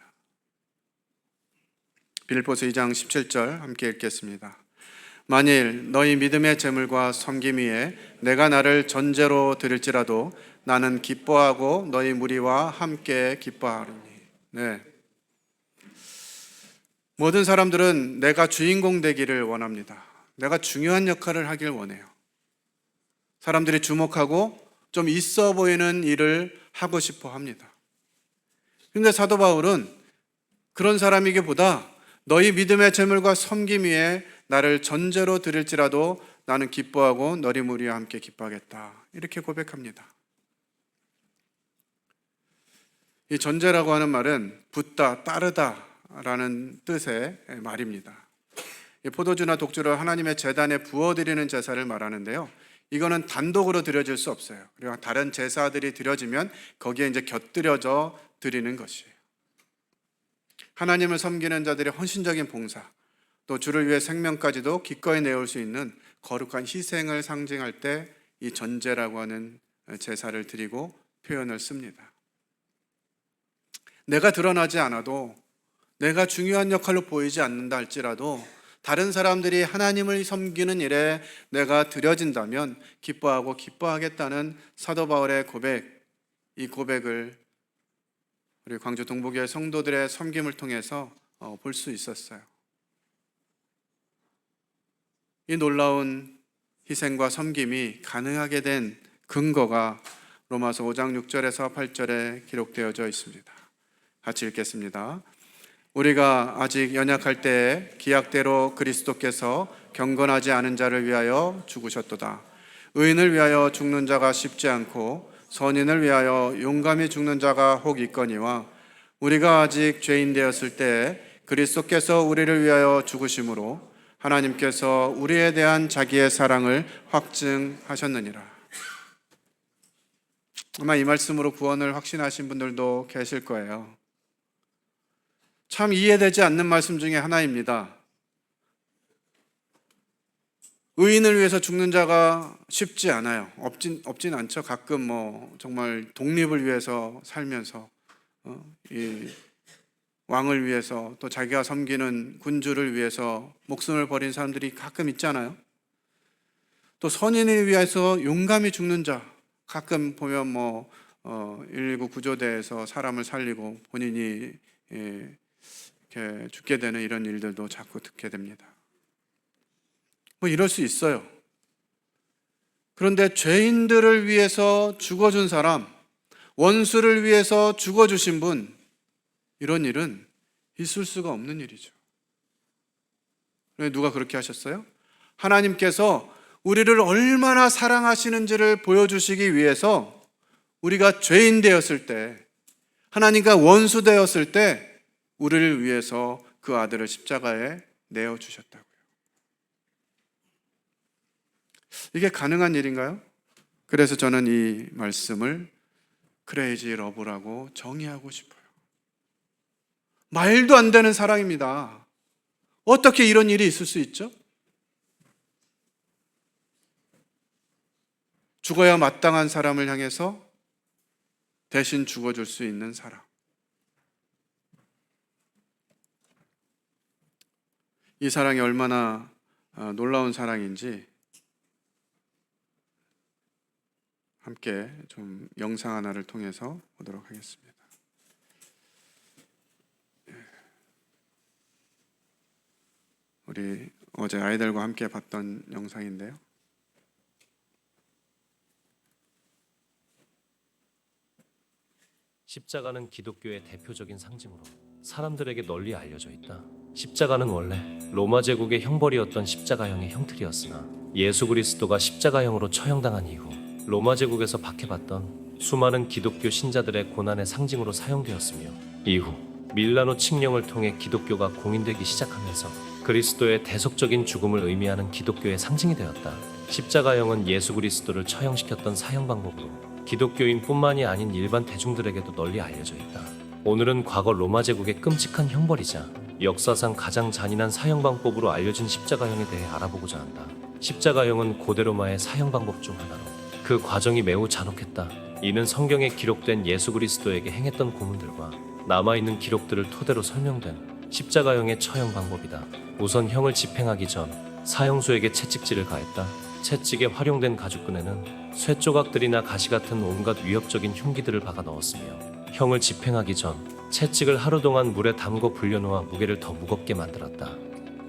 A: 빌립보서 2장 17절 함께 읽겠습니다. 만일 너희 믿음의 재물과 섬김 위에 내가 나를 전제로 드릴지라도 나는 기뻐하고 너희 무리와 함께 기뻐하리니. 네. 모든 사람들은 내가 주인공 되기를 원합니다. 내가 중요한 역할을 하길 원해요. 사람들이 주목하고 좀 있어 보이는 일을 하고 싶어 합니다. 그런데 사도 바울은 그런 사람이기보다 너희 믿음의 재물과 섬김 위에 나를 전제로 드릴지라도 나는 기뻐하고 너희 무리와 함께 기뻐하겠다. 이렇게 고백합니다. 이 전제라고 하는 말은 붙다, 따르다 라는 뜻의 말입니다. 포도주나 독주를 하나님의 제단에 부어드리는 제사를 말하는데요, 이거는 단독으로 드려질 수 없어요. 그리고 다른 제사들이 드려지면 거기에 이제 곁들여져 드리는 것이에요. 하나님을 섬기는 자들의 헌신적인 봉사, 또 주를 위해 생명까지도 기꺼이 내올 수 있는 거룩한 희생을 상징할 때 이 전제라고 하는 제사를 드리고 표현을 씁니다. 내가 드러나지 않아도, 내가 중요한 역할로 보이지 않는다 할지라도 다른 사람들이 하나님을 섬기는 일에 내가 드려진다면 기뻐하고 기뻐하겠다는 사도 바울의 고백, 이 고백을 우리 광주 동부교회 성도들의 섬김을 통해서 볼 수 있었어요. 이 놀라운 희생과 섬김이 가능하게 된 근거가 로마서 5장 6절에서 8절에 기록되어져 있습니다. 같이 읽겠습니다. 우리가 아직 연약할 때에 기약대로 그리스도께서 경건하지 않은 자를 위하여 죽으셨도다. 의인을 위하여 죽는 자가 쉽지 않고 선인을 위하여 용감히 죽는 자가 혹 있거니와 우리가 아직 죄인 되었을 때에 그리스도께서 우리를 위하여 죽으심으로 하나님께서 우리에 대한 자기의 사랑을 확증하셨느니라. 아마 이 말씀으로 구원을 확신하신 분들도 계실 거예요. 참 이해되지 않는 말씀 중에 하나입니다. 의인을 위해서 죽는 자가 쉽지 않아요. 없진 않죠. 가끔 정말 독립을 위해서 살면서 이 왕을 위해서, 또 자기가 섬기는 군주를 위해서 목숨을 버린 사람들이 가끔 있잖아요. 또 선인을 위해서 용감히 죽는 자, 가끔 보면 119 구조대에서 사람을 살리고 본인이 이렇게 죽게 되는 이런 일들도 자꾸 듣게 됩니다. 이럴 수 있어요. 그런데 죄인들을 위해서 죽어준 사람, 원수를 위해서 죽어주신 분, 이런 일은 있을 수가 없는 일이죠. 누가 그렇게 하셨어요? 하나님께서 우리를 얼마나 사랑하시는지를 보여주시기 위해서 우리가 죄인 되었을 때, 하나님과 원수 되었을 때 우리를 위해서 그 아들을 십자가에 내어주셨다고요. 이게 가능한 일인가요? 그래서 저는 이 말씀을 크레이지 러브라고 정의하고 싶어요. 말도 안 되는 사랑입니다. 어떻게 이런 일이 있을 수 있죠? 죽어야 마땅한 사람을 향해서 대신 죽어줄 수 있는 사랑. 이 사랑이 얼마나 놀라운 사랑인지 함께 좀 영상 하나를 통해서 보도록 하겠습니다. 우리 어제 아이들과 함께 봤던 영상인데요.
B: 십자가는 기독교의 대표적인 상징으로 사람들에게 널리 알려져 있다. 십자가는 원래 로마 제국의 형벌이었던 십자가형의 형틀이었으나 예수 그리스도가 십자가형으로 처형당한 이후 로마 제국에서 박해받던 수많은 기독교 신자들의 고난의 상징으로 사용되었으며 이후 밀라노 칙령을 통해 기독교가 공인되기 시작하면서 그리스도의 대속적인 죽음을 의미하는 기독교의 상징이 되었다. 십자가형은 예수 그리스도를 처형시켰던 사형 방법으로 기독교인뿐만이 아닌 일반 대중들에게도 널리 알려져 있다. 오늘은 과거 로마 제국의 끔찍한 형벌이자 역사상 가장 잔인한 사형 방법으로 알려진 십자가형에 대해 알아보고자 한다. 십자가형은 고대 로마의 사형 방법 중 하나로 그 과정이 매우 잔혹했다. 이는 성경에 기록된 예수 그리스도에게 행했던 고문들과 남아있는 기록들을 토대로 설명된 십자가형의 처형 방법이다. 우선 형을 집행하기 전 사형수에게 채찍질을 가했다. 채찍에 활용된 가죽끈에는 쇠 조각들이나 가시 같은 온갖 위협적인 흉기들을 박아 넣었으며 형을 집행하기 전 채찍을 하루 동안 물에 담궈 불려놓아 무게를 더 무겁게 만들었다.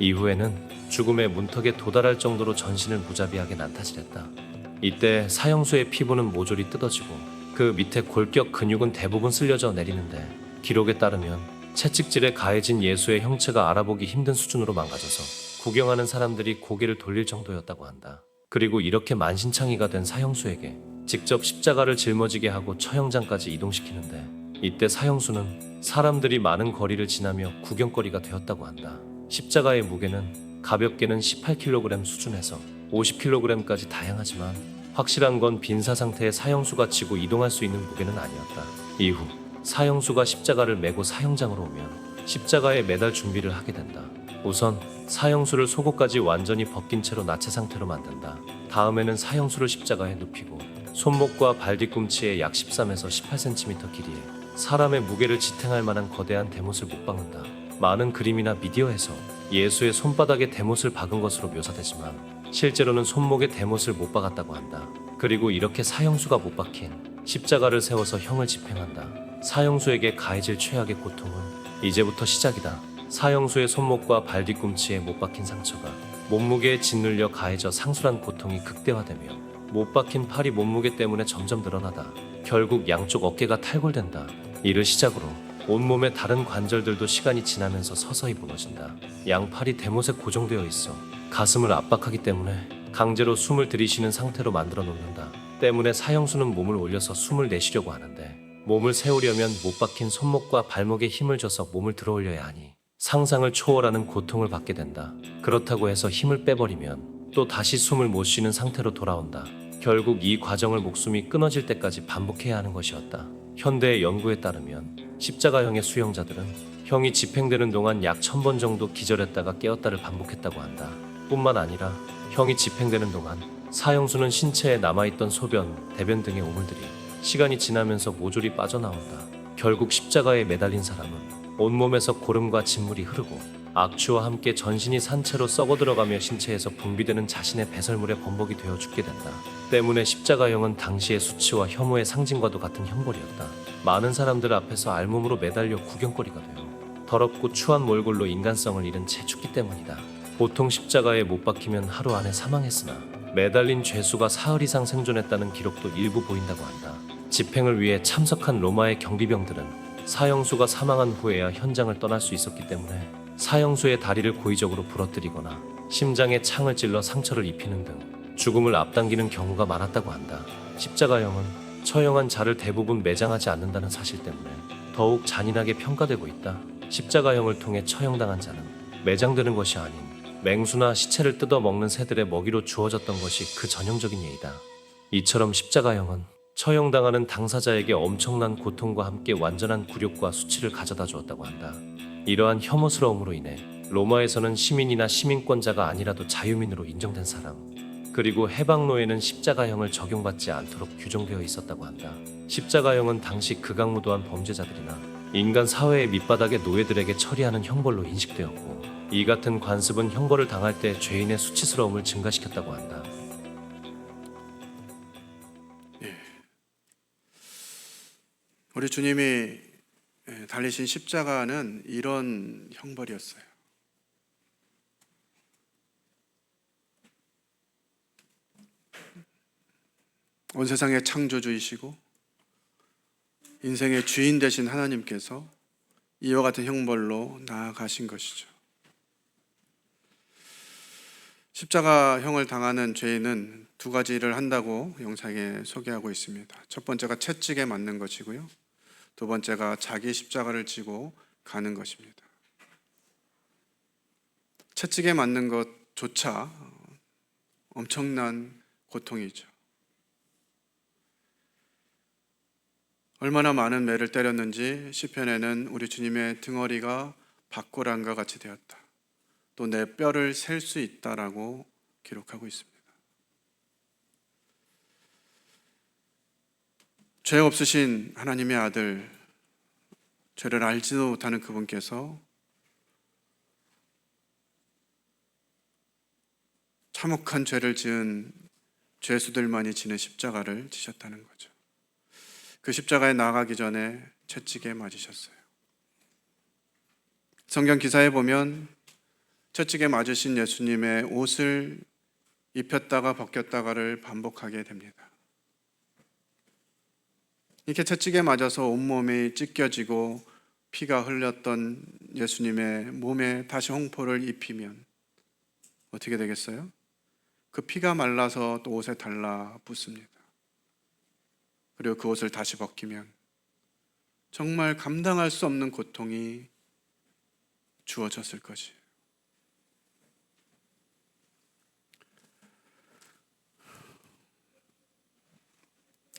B: 이후에는 죽음의 문턱에 도달할 정도로 전신을 무자비하게 난타질했다. 이때 사형수의 피부는 모조리 뜯어지고 그 밑에 골격 근육은 대부분 쓸려져 내리는데 기록에 따르면 채찍질에 가해진 예수의 형체가 알아보기 힘든 수준으로 망가져서 구경하는 사람들이 고개를 돌릴 정도였다고 한다. 그리고 이렇게 만신창이가 된 사형수에게 직접 십자가를 짊어지게 하고 처형장까지 이동시키는데 이때 사형수는 사람들이 많은 거리를 지나며 구경거리가 되었다고 한다. 십자가의 무게는 가볍게는 18kg 수준에서 50kg까지 다양하지만 확실한 건 빈사 상태의 사형수가 지고 이동할 수 있는 무게는 아니었다. 이후 사형수가 십자가를 메고 사형장으로 오면 십자가에 매달 준비를 하게 된다. 우선 사형수를 속옷까지 완전히 벗긴 채로 나체 상태로 만든다. 다음에는 사형수를 십자가에 눕히고 손목과 발 뒤꿈치에 약 13에서 18cm 길이에 사람의 무게를 지탱할 만한 거대한 대못을 못 박는다. 많은 그림이나 미디어에서 예수의 손바닥에 대못을 박은 것으로 묘사되지만 실제로는 손목에 대못을 못 박았다고 한다. 그리고 이렇게 사형수가 못 박힌 십자가를 세워서 형을 집행한다. 사형수에게 가해질 최악의 고통은 이제부터 시작이다. 사형수의 손목과 발 뒤꿈치에 못 박힌 상처가 몸무게에 짓눌려 가해져 상술한 고통이 극대화되며 못 박힌 팔이 몸무게 때문에 점점 늘어나다 결국 양쪽 어깨가 탈골된다. 이를 시작으로 온몸의 다른 관절들도 시간이 지나면서 서서히 무너진다. 양팔이 대못에 고정되어 있어 가슴을 압박하기 때문에 강제로 숨을 들이쉬는 상태로 만들어 놓는다. 때문에 사형수는 몸을 올려서 숨을 내쉬려고 하는데 몸을 세우려면 못 박힌 손목과 발목에 힘을 줘서 몸을 들어올려야 하니 상상을 초월하는 고통을 받게 된다. 그렇다고 해서 힘을 빼버리면 또 다시 숨을 못 쉬는 상태로 돌아온다. 결국 이 과정을 목숨이 끊어질 때까지 반복해야 하는 것이었다. 현대의 연구에 따르면 십자가형의 수형자들은 형이 집행되는 동안 약 1000번 정도 기절했다가 깨었다를 반복했다고 한다. 뿐만 아니라 형이 집행되는 동안 사형수는 신체에 남아있던 소변, 대변 등의 오물들이 시간이 지나면서 모조리 빠져나온다. 결국 십자가에 매달린 사람은 온몸에서 고름과 진물이 흐르고 악취와 함께 전신이 산채로 썩어 들어가며 신체에서 분비되는 자신의 배설물에 범벅이 되어 죽게 된다. 때문에 십자가형은 당시의 수치와 혐오의 상징과도 같은 형벌이었다. 많은 사람들 앞에서 알몸으로 매달려 구경거리가 되어 더럽고 추한 몰골로 인간성을 잃은 채 죽기 때문이다. 보통 십자가에 못 박히면 하루 안에 사망했으나 매달린 죄수가 사흘 이상 생존했다는 기록도 일부 보인다고 한다. 집행을 위해 참석한 로마의 경비병들은 사형수가 사망한 후에야 현장을 떠날 수 있었기 때문에 사형수의 다리를 고의적으로 부러뜨리거나 심장에 창을 찔러 상처를 입히는 등 죽음을 앞당기는 경우가 많았다고 한다. 십자가형은 처형한 자를 대부분 매장하지 않는다는 사실 때문에 더욱 잔인하게 평가되고 있다. 십자가형을 통해 처형당한 자는 매장되는 것이 아닌 맹수나 시체를 뜯어 먹는 새들의 먹이로 주어졌던 것이 그 전형적인 예이다. 이처럼 십자가형은 처형당하는 당사자에게 엄청난 고통과 함께 완전한 굴욕과 수치를 가져다 주었다고 한다. 이러한 혐오스러움으로 인해 로마에서는 시민이나 시민권자가 아니라도 자유민으로 인정된 사람, 그리고 해방노예는 십자가형을 적용받지 않도록 규정되어 있었다고 한다. 십자가형은 당시 극악무도한 범죄자들이나 인간 사회의 밑바닥의 노예들에게 처리하는 형벌로 인식되었고, 이 같은 관습은 형벌을 당할 때 죄인의 수치스러움을 증가시켰다고 한다.
A: 우리 주님이 달리신 십자가는 이런 형벌이었어요. 온 세상의 창조주이시고 인생의 주인 되신 하나님께서 이와 같은 형벌로 나아가신 것이죠. 십자가형을 당하는 죄인은 두 가지를 한다고 영상에 소개하고 있습니다. 첫 번째가 채찍에 맞는 것이고요. 두 번째가 자기 십자가를 지고 가는 것입니다. 채찍에 맞는 것조차 엄청난 고통이죠. 얼마나 많은 매를 때렸는지 시편에는 우리 주님의 등허리가 박고랑과 같이 되었다. 또 내 뼈를 셀 수 있다라고 기록하고 있습니다. 죄 없으신 하나님의 아들, 죄를 알지도 못하는 그분께서 참혹한 죄를 지은 죄수들만이 지는 십자가를 지셨다는 거죠. 그 십자가에 나아가기 전에 채찍에 맞으셨어요. 성경 기사에 보면 채찍에 맞으신 예수님의 옷을 입혔다가 벗겼다가를 반복하게 됩니다. 이렇게 채찍에 맞아서 온몸이 찢겨지고 피가 흘렸던 예수님의 몸에 다시 홍포를 입히면 어떻게 되겠어요? 그 피가 말라서 또 옷에 달라붙습니다. 그리고 그 옷을 다시 벗기면 정말 감당할 수 없는 고통이 주어졌을 것이에요.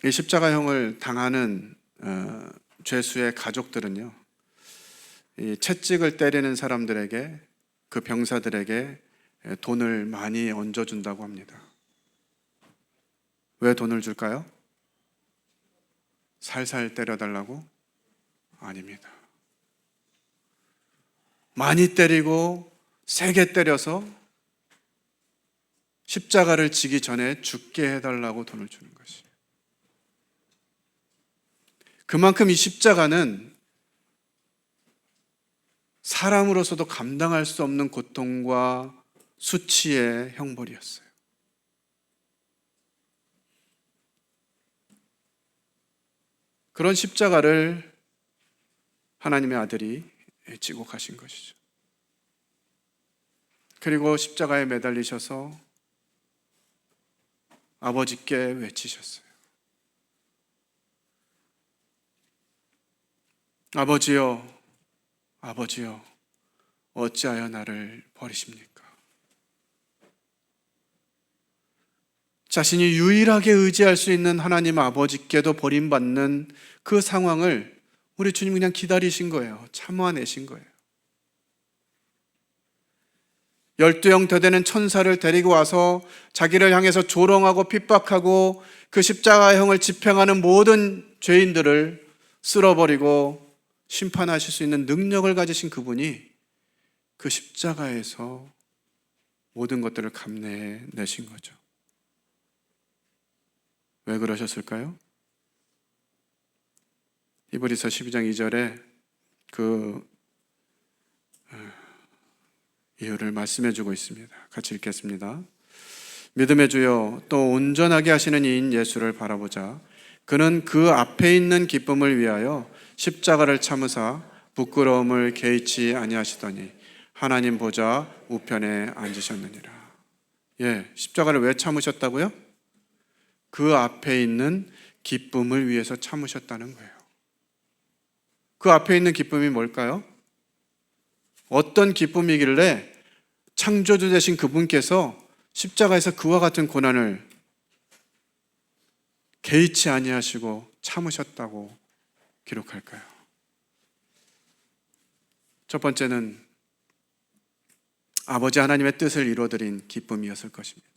A: 이 십자가형을 당하는 죄수의 가족들은요, 이 채찍을 때리는 사람들에게, 그 병사들에게 돈을 많이 얹어준다고 합니다. 왜 돈을 줄까요? 살살 때려달라고? 아닙니다. 많이 때리고 세게 때려서 십자가를 지기 전에 죽게 해달라고 돈을 주는 것이. 그만큼 이 십자가는 사람으로서도 감당할 수 없는 고통과 수치의 형벌이었어요. 그런 십자가를 하나님의 아들이 지고 가신 것이죠. 그리고 십자가에 매달리셔서 아버지께 외치셨어요. 아버지여, 아버지여, 어찌하여 나를 버리십니까? 자신이 유일하게 의지할 수 있는 하나님 아버지께도 버림받는 그 상황을 우리 주님 그냥 기다리신 거예요. 참아내신 거예요. 12형 되되는 천사를 데리고 와서 자기를 향해서 조롱하고 핍박하고 그 십자가형을 집행하는 모든 죄인들을 쓸어버리고 심판하실 수 있는 능력을 가지신 그분이 그 십자가에서 모든 것들을 감내해 내신 거죠. 왜 그러셨을까요? 히브리서 12장 2절에 그 이유를 말씀해 주고 있습니다. 같이 읽겠습니다. 믿음의 주여, 또 온전하게 하시는 이인 예수를 바라보자. 그는 그 앞에 있는 기쁨을 위하여 십자가를 참으사 부끄러움을 개의치 아니하시더니 하나님 보좌 우편에 앉으셨느니라. 십자가를 왜 참으셨다고요? 그 앞에 있는 기쁨을 위해서 참으셨다는 거예요. 그 앞에 있는 기쁨이 뭘까요? 어떤 기쁨이길래 창조주 되신 그분께서 십자가에서 그와 같은 고난을 개의치 아니하시고 참으셨다고 기록할까요? 첫 번째는 아버지 하나님의 뜻을 이루어드린 기쁨이었을 것입니다.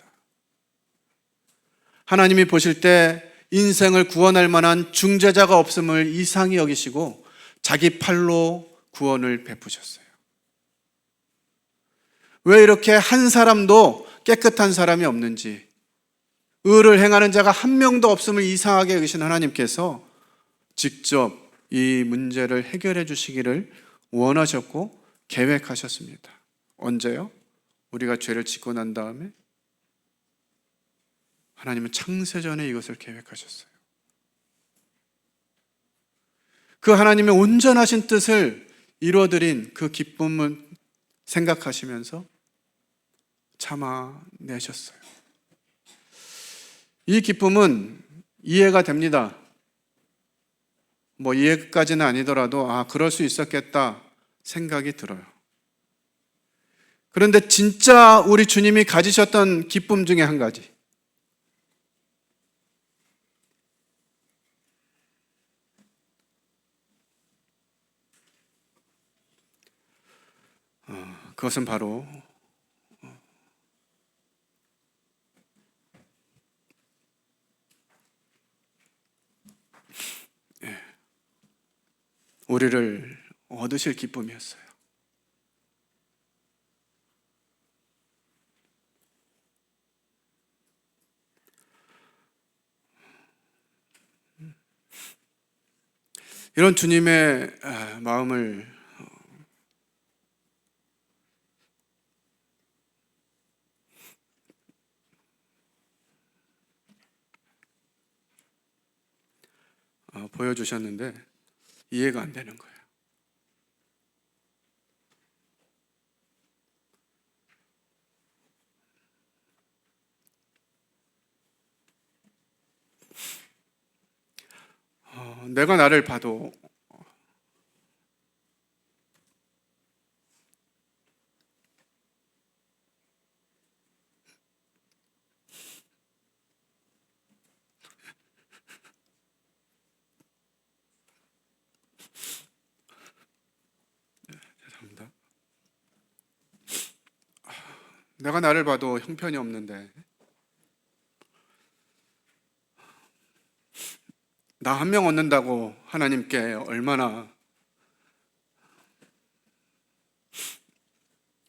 A: 하나님이 보실 때 인생을 구원할 만한 중재자가 없음을 이상히 여기시고 자기 팔로 구원을 베푸셨어요. 왜 이렇게 한 사람도 깨끗한 사람이 없는지, 의를 행하는 자가 한 명도 없음을 이상하게 여기신 하나님께서 직접 이 문제를 해결해 주시기를 원하셨고 계획하셨습니다. 언제요? 우리가 죄를 짓고 난 다음에 하나님은 창세전에 이것을 계획하셨어요. 그 하나님의 온전하신 뜻을 이루어드린 그 기쁨을 생각하시면서 참아내셨어요. 이 기쁨은 이해가 됩니다. 뭐 이해까지는 아니더라도 그럴 수 있었겠다 생각이 들어요. 그런데 진짜 우리 주님이 가지셨던 기쁨 중에 한 가지, 그것은 바로 우리를 얻으실 기쁨이었어요. 이런 주님의 마음을 보여주셨는데 이해가 안 되는 거예요. 내가 나를 봐도 죄송합니다. 내가 나를 봐도 형편이 없는데 나 한 명 얻는다고 하나님께 얼마나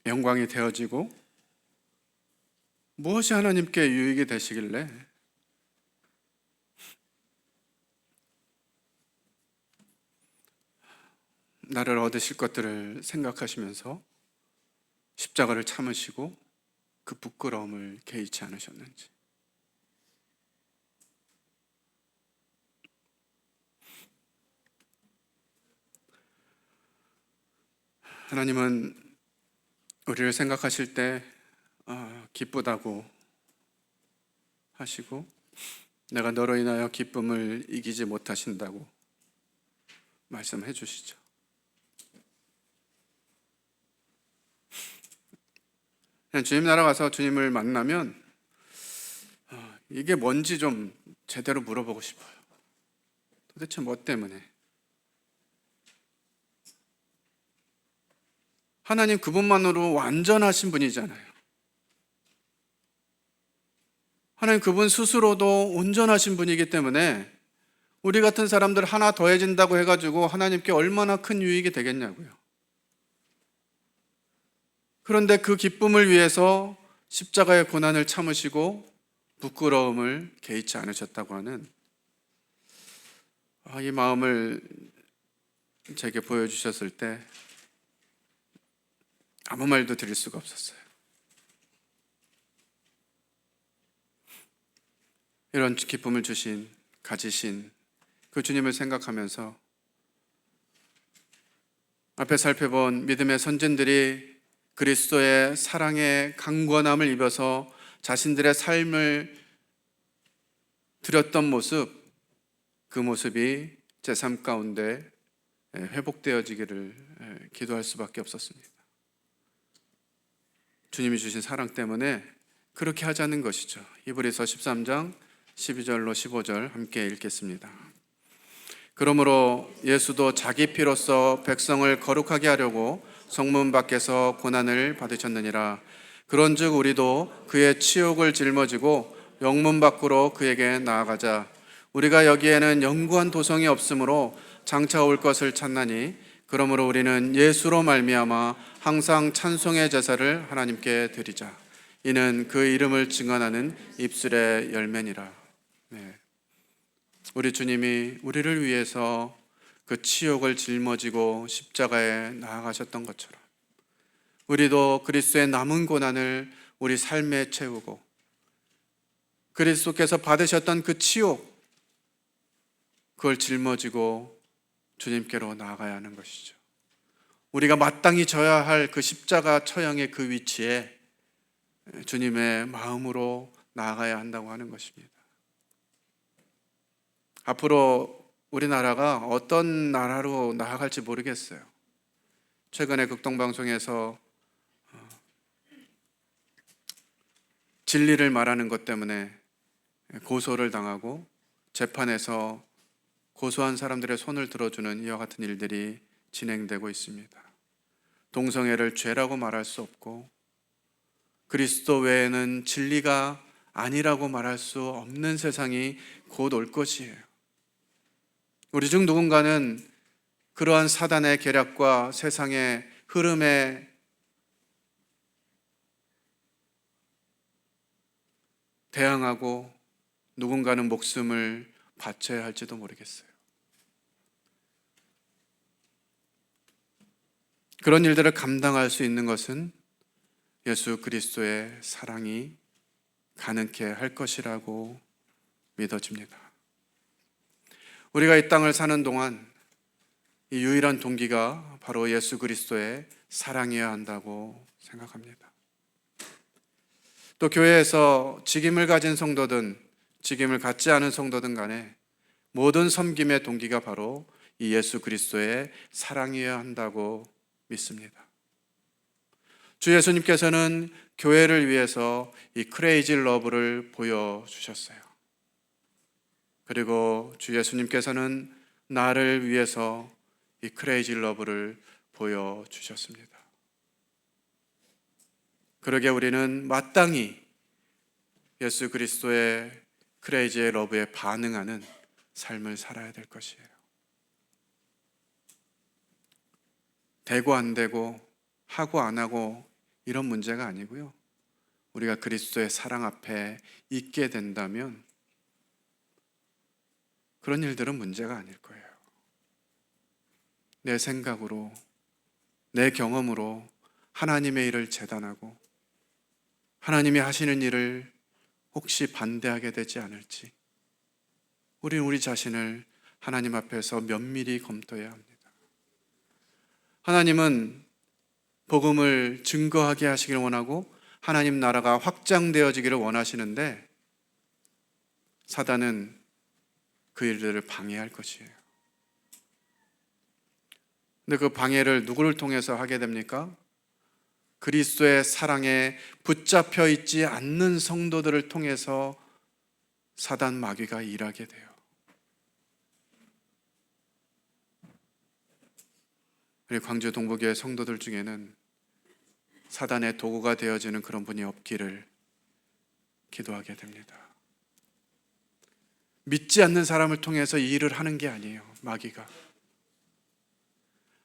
A: 영광이 되어지고 무엇이 하나님께 유익이 되시길래 나를 얻으실 것들을 생각하시면서 십자가를 참으시고 그 부끄러움을 개의치 않으셨는지. 하나님은 우리를 생각하실 때 기쁘다고 하시고 내가 너로 인하여 기쁨을 이기지 못하신다고 말씀해 주시죠. 그냥 주님 나라 가서 주님을 만나면 이게 뭔지 좀 제대로 물어보고 싶어요. 도대체 뭐 때문에? 하나님 그분만으로 완전하신 분이잖아요. 하나님 그분 스스로도 온전하신 분이기 때문에 우리 같은 사람들 하나 더해진다고 해가지고 하나님께 얼마나 큰 유익이 되겠냐고요. 그런데 그 기쁨을 위해서 십자가의 고난을 참으시고 부끄러움을 개의치 않으셨다고 하는 이 마음을 제게 보여주셨을 때 아무 말도 드릴 수가 없었어요. 이런 기쁨을 가지신 그 주님을 생각하면서 앞에 살펴본 믿음의 선진들이 그리스도의 사랑의 강권함을 입어서 자신들의 삶을 드렸던 모습, 그 모습이 제 삶 가운데 회복되어지기를 기도할 수밖에 없었습니다. 주님이 주신 사랑 때문에 그렇게 하자는 것이죠. 히브리서 13장 12절로 15절 함께 읽겠습니다. 그러므로 예수도 자기 피로써 백성을 거룩하게 하려고 성문 밖에서 고난을 받으셨느니라. 그런즉 우리도 그의 치욕을 짊어지고 영문 밖으로 그에게 나아가자. 우리가 여기에는 영구한 도성이 없으므로 장차 올 것을 찾나니 그러므로 우리는 예수로 말미암아 항상 찬송의 제사를 하나님께 드리자. 이는 그 이름을 증언하는 입술의 열매니라. 네. 우리 주님이 우리를 위해서 그 치욕을 짊어지고 십자가에 나아가셨던 것처럼 우리도 그리스도의 남은 고난을 우리 삶에 채우고 그리스도께서 받으셨던 그 치욕, 그걸 짊어지고 주님께로 나아가야 하는 것이죠. 우리가 마땅히 져야 할 그 십자가 처형의 그 위치에 주님의 마음으로 나아가야 한다고 하는 것입니다. 앞으로 우리나라가 어떤 나라로 나아갈지 모르겠어요. 최근에 극동방송에서 진리를 말하는 것 때문에 고소를 당하고 재판에서 고소한 사람들의 손을 들어주는 이와 같은 일들이 진행되고 있습니다. 동성애를 죄라고 말할 수 없고 그리스도 외에는 진리가 아니라고 말할 수 없는 세상이 곧 올 것이에요. 우리 중 누군가는 그러한 사단의 계략과 세상의 흐름에 대항하고 누군가는 목숨을 바쳐야 할지도 모르겠어요. 그런 일들을 감당할 수 있는 것은 예수 그리스도의 사랑이 가능케 할 것이라고 믿어집니다. 우리가 이 땅을 사는 동안 이 유일한 동기가 바로 예수 그리스도의 사랑이어야 한다고 생각합니다. 또 교회에서 직임을 가진 성도든 직임을 갖지 않은 성도든 간에 모든 섬김의 동기가 바로 이 예수 그리스도의 사랑이어야 한다고 믿습니다. 주 예수님께서는 교회를 위해서 이 크레이지 러브를 보여주셨어요. 그리고 주 예수님께서는 나를 위해서 이 크레이지 러브를 보여주셨습니다. 그러게 우리는 마땅히 예수 그리스도의 크레이지의 러브에 반응하는 삶을 살아야 될 것이에요. 되고 안 되고 하고 안 하고 이런 문제가 아니고요. 우리가 그리스도의 사랑 앞에 있게 된다면 그런 일들은 문제가 아닐 거예요. 내 생각으로, 내 경험으로 하나님의 일을 재단하고 하나님이 하시는 일을 혹시 반대하게 되지 않을지 우리는 우리 자신을 하나님 앞에서 면밀히 검토해야 합니다. 하나님은 복음을 증거하게 하시기를 원하고 하나님 나라가 확장되어지기를 원하시는데 사단은 그 일들을 방해할 것이에요. 근데 그 방해를 누구를 통해서 하게 됩니까? 그리스도의 사랑에 붙잡혀 있지 않는 성도들을 통해서 사단 마귀가 일하게 돼요. 우리 광주 동부교회 성도들 중에는 사단의 도구가 되어지는 그런 분이 없기를 기도하게 됩니다. 믿지 않는 사람을 통해서 이 일을 하는 게 아니에요, 마귀가.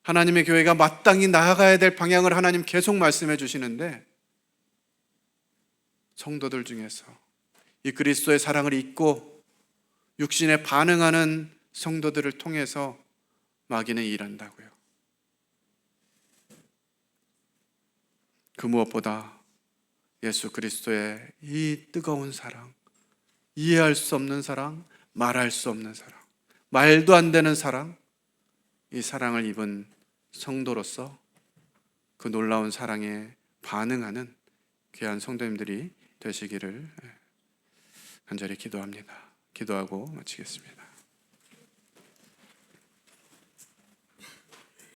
A: 하나님의 교회가 마땅히 나아가야 될 방향을 하나님 계속 말씀해 주시는데 성도들 중에서 이 그리스도의 사랑을 잊고 육신에 반응하는 성도들을 통해서 마귀는 일한다고요. 그 무엇보다 예수 그리스도의 이 뜨거운 사랑, 이해할 수 없는 사랑, 말할 수 없는 사랑, 말도 안 되는 사랑, 이 사랑을 입은 성도로서 그 놀라운 사랑에 반응하는 귀한 성도님들이 되시기를 간절히 기도합니다. 기도하고 마치겠습니다.